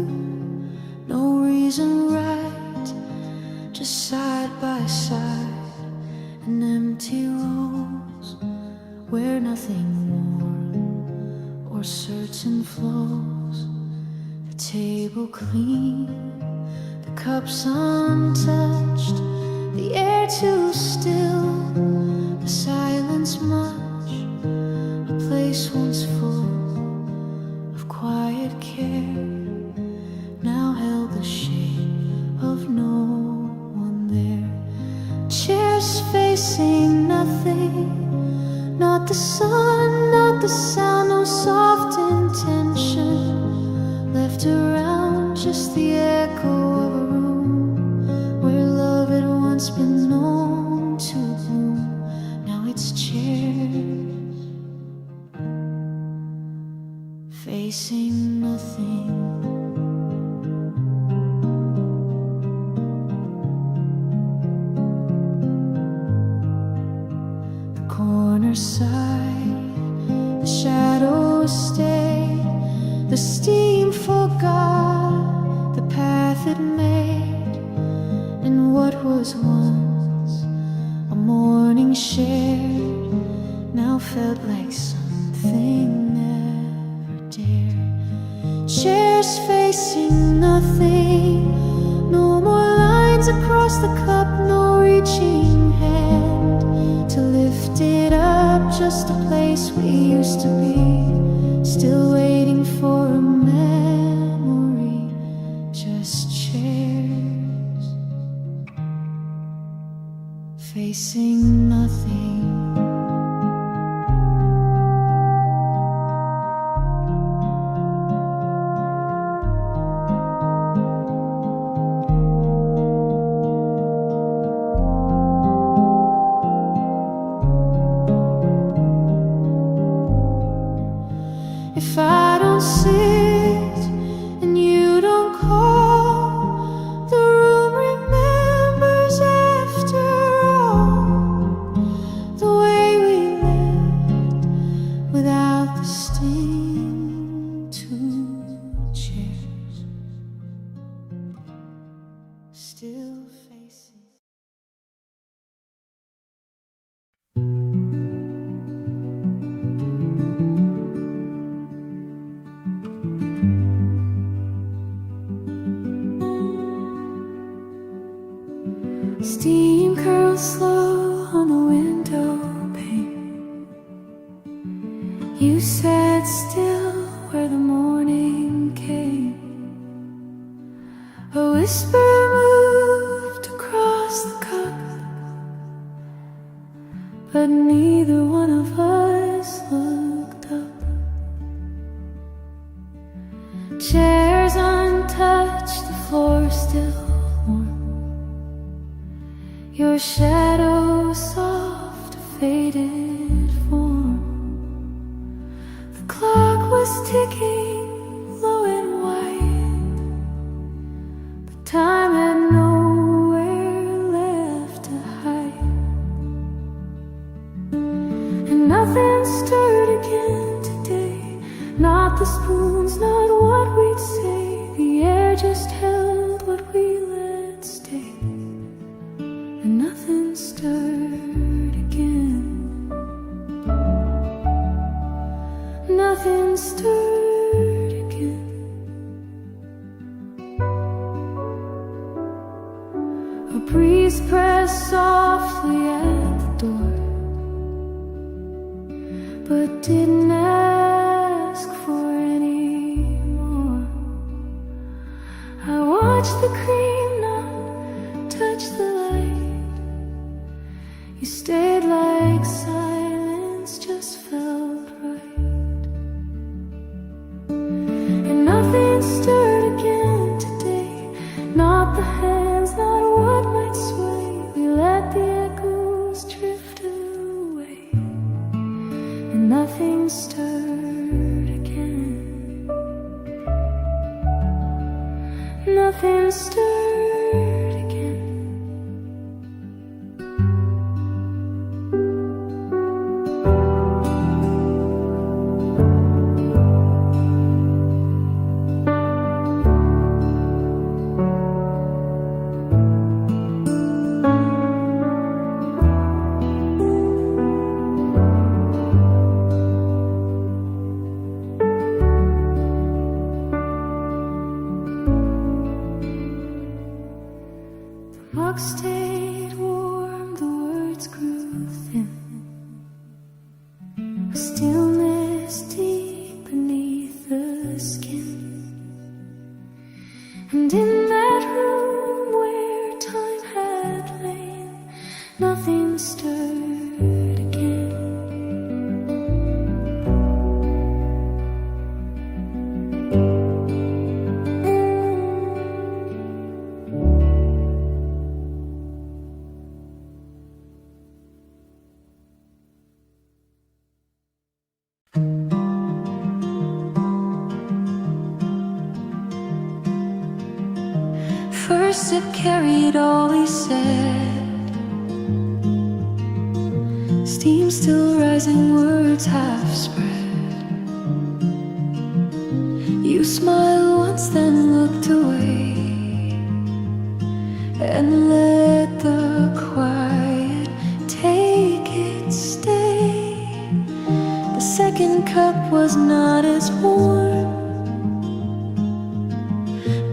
no reason right, just side by side, and empty rows where nothing warm or certain curtain flows, the table clean, the cups untouched, the air too still, the silence much, a place once full of quiet care, now held the shape of no one there. Chairs facing nothing, not the sun, not the sound, no soft intention left around, just the echo of a room where love had once been known to bloom. Now it's chairs facing nothing. Corner side, the shadows stay, the steam forgot the path it made, and what was once a morning shared now felt like something never dared. Chairs facing nothing, no more lines across the cup, no reaching hand to lift it up, just a place we used to be, still waiting for a memory, just chairs facing nothing. If I don't sit and you don't call, the room remembers after all the way we lived without the sting. Two chairs still facing. Steam curls slow on the window pane. You sat still where the morning came. A whisper moved across the cup, but neither one of us looked up. Chairs untouched, the floor still warm. Your shadow soft, faded form. The clock was ticking, low and white, but time had nowhere left to hide. And nothing stirred again today, not the spoons, not what we'd say. The air just held what we let stay. And nothing stirred again. Nothing stirred again. A breeze pressed softly at the door, but didn't ask for any more. I watched the cream not touch the light. You stayed like silence just felt right. And nothing stirred again today, not the hands, not what might sway. We let the echoes drift away. And nothing stirred again. Nothing stirred again. sip carried all he said. Steam still rising, words half spread. You smiled once, then looked away, and let the quiet take its stay. The second cup was not as warm.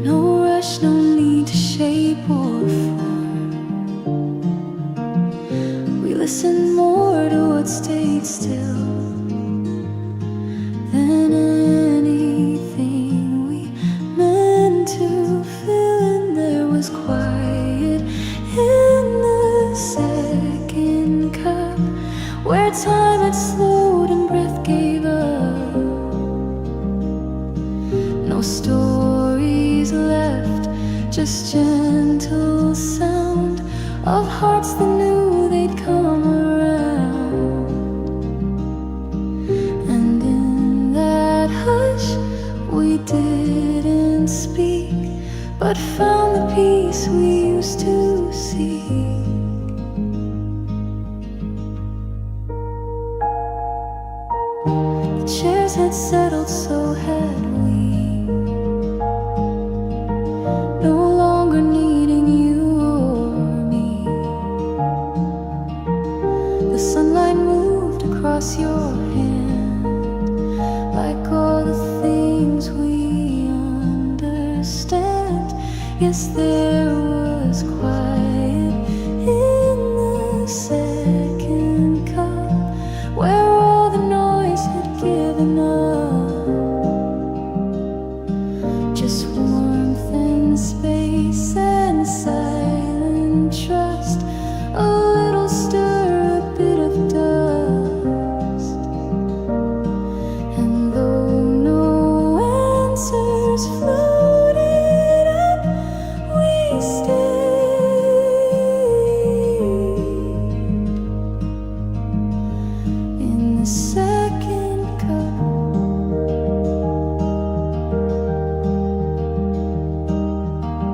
No rush, no need to shape or form. We listened more to what stayed still than anything we meant to feel. And there was quiet in the second cup, where time had slowed and breath gave up. No stories left, just gentle sound of hearts that knew they'd come around. And in that hush we didn't speak, but found the peace we used to seek. The chairs had settled, so had we, no longer needing you or me. The sunlight moved across your hand, like all the things we understand. Yes, there was quiet in the second cup, where all the noise had given up. Just warmth and space and silent trust, a little stir, a bit of dust. And though no answers floated up, we stayed in the second cup.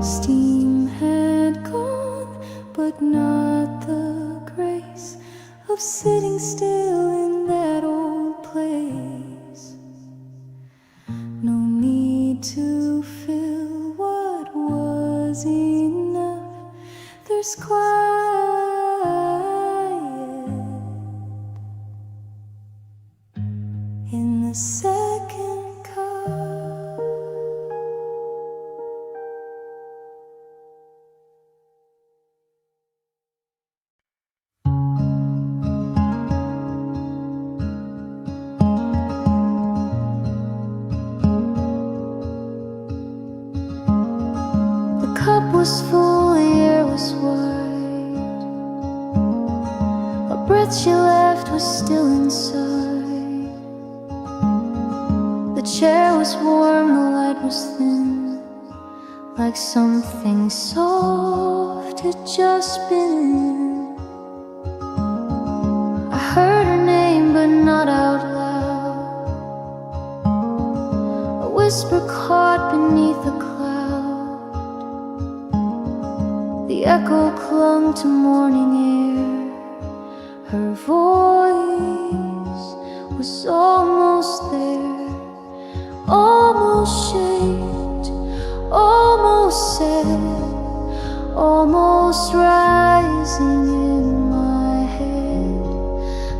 Steam had gone, but not the grace of sitting still in that old place. No need to fill what was enough. There's quiet in the second cup. The cup was full, the air was wide. A breath she left was still inside. The chair was warm, the light was thin, like something soft had just been in. I heard her name, but not out loud. A whisper caught beneath a cloud. The echo clung to morning air. Her voice was almost there, almost shaped, almost said, almost rising in my head,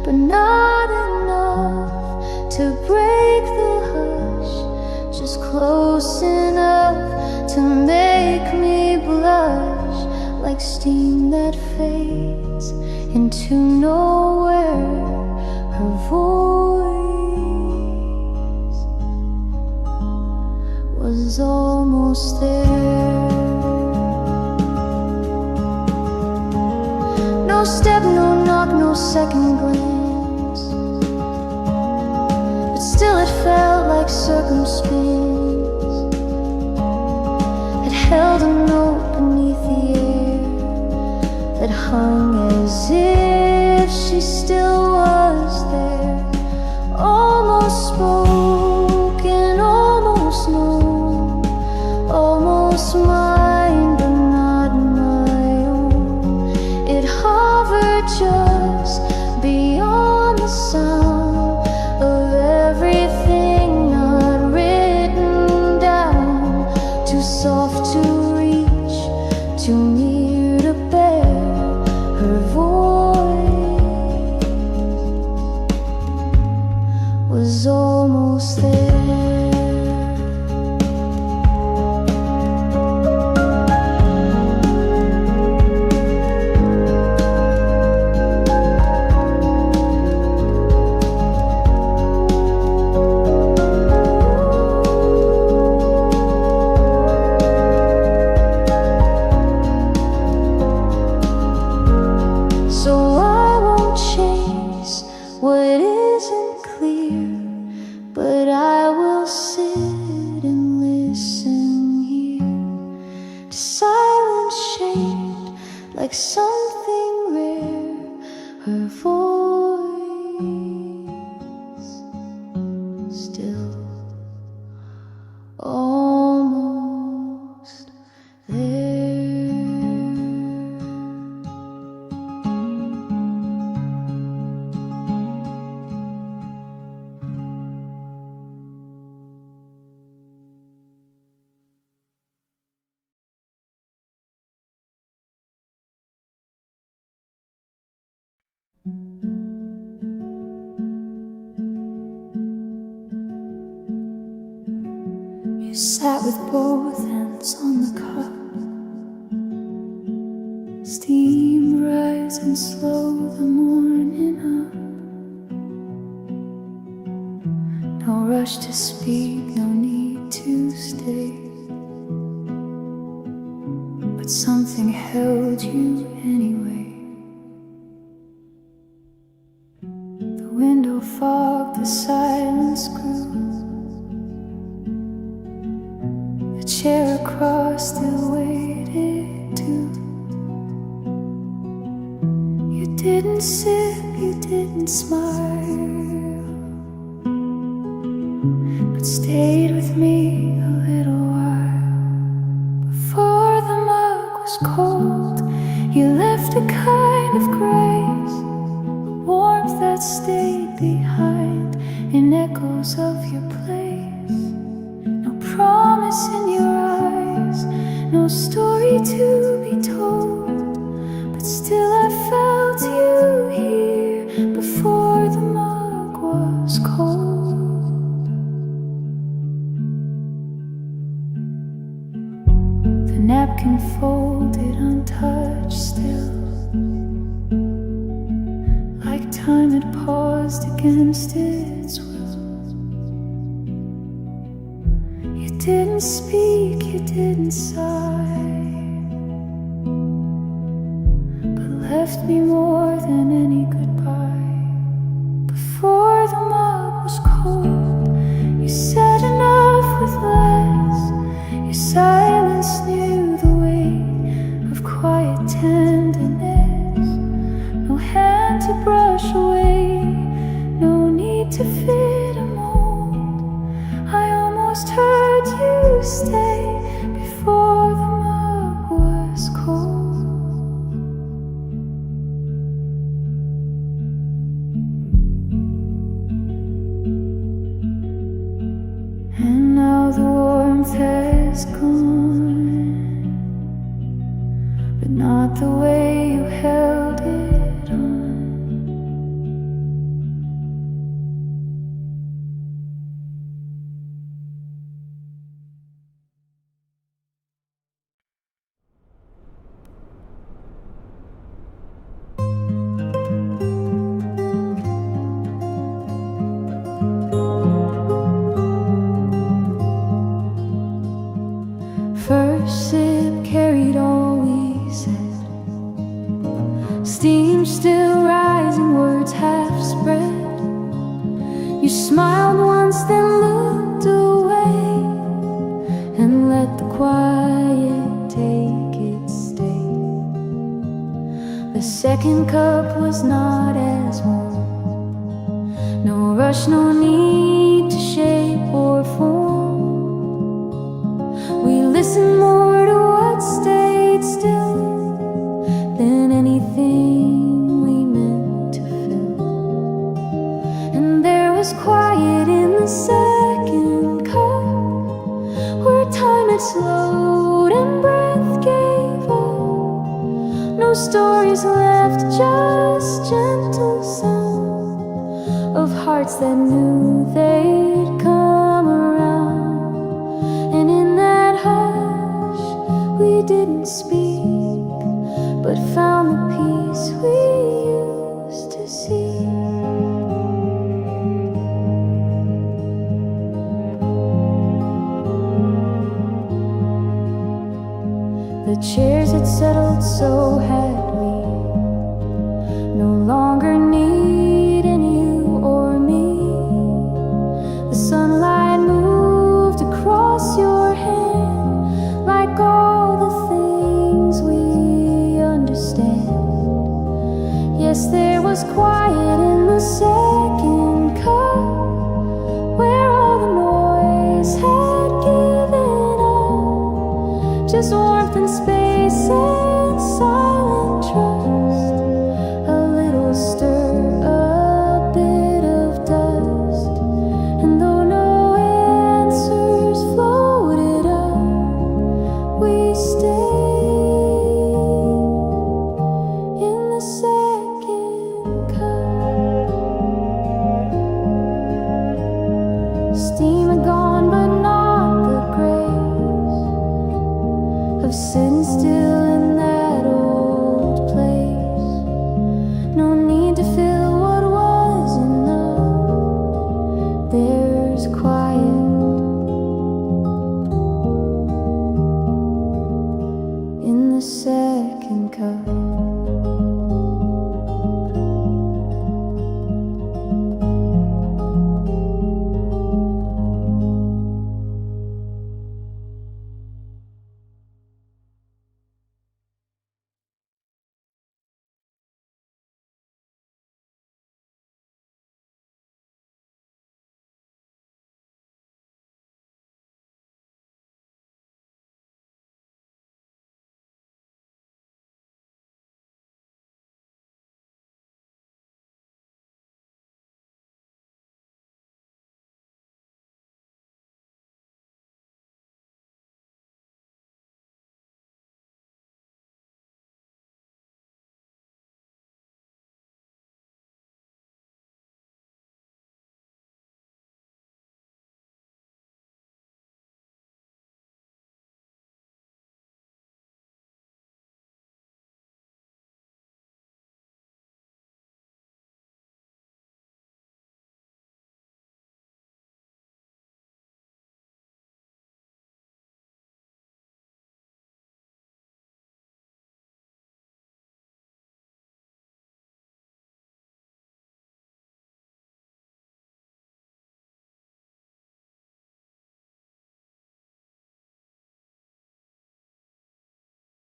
but not enough to break the hush, just close enough to make me blush, like steam that fades into nowhere. Her voice was almost there. No step, no knock, no second glance, but still it felt like circumstance. It held a note beneath the air that hung as if she still was there, almost spoken, almost known, almost mine, but not I'll sit and listen here to silence shaped like something rare. Her voice still almost there. You sat with both hands on the cup, steam rising slow, the morning up. No rush to speak, no need to stay, but something held you anyway. The window fog, the silence grew. The chair across still waited too. You didn't sip, you didn't smile, but stayed with me a little while. Before the mug was cold, you left a kind of grace, a warmth that stayed behind in echoes of your place. No promise in your eyes, no story to be told, but still I felt you here before the mug was cold. The napkin folded untouched still, like time had paused against its will. You didn't speak, you didn't sigh, but left me more than any goodbye. Before the mug was cold, you said enough with less. Your silence knew the way of quiet tenderness. No hand to brush away, no need to fit a mold. I almost heard you stay before the mug was cold. And now the warmth has gone, but not the way you held it on. First sip carried all we said, steam still rising, words half spread. You smiled once, then looked away, and let the quiet take its stay. The second cup was not as warm, no rush, no need to shape or form. We listened more to what stayed still than anything we meant to fill. And there was quiet in the second cup, where time had slowed and breath gave up. No stories left, just gentle sound of hearts that knew they'd come around. And in that hush we didn't speak, but found the peace we used to seek. The chairs had settled, so had we. No longer needing you or me. The sunlight moved There's warmth and space inside.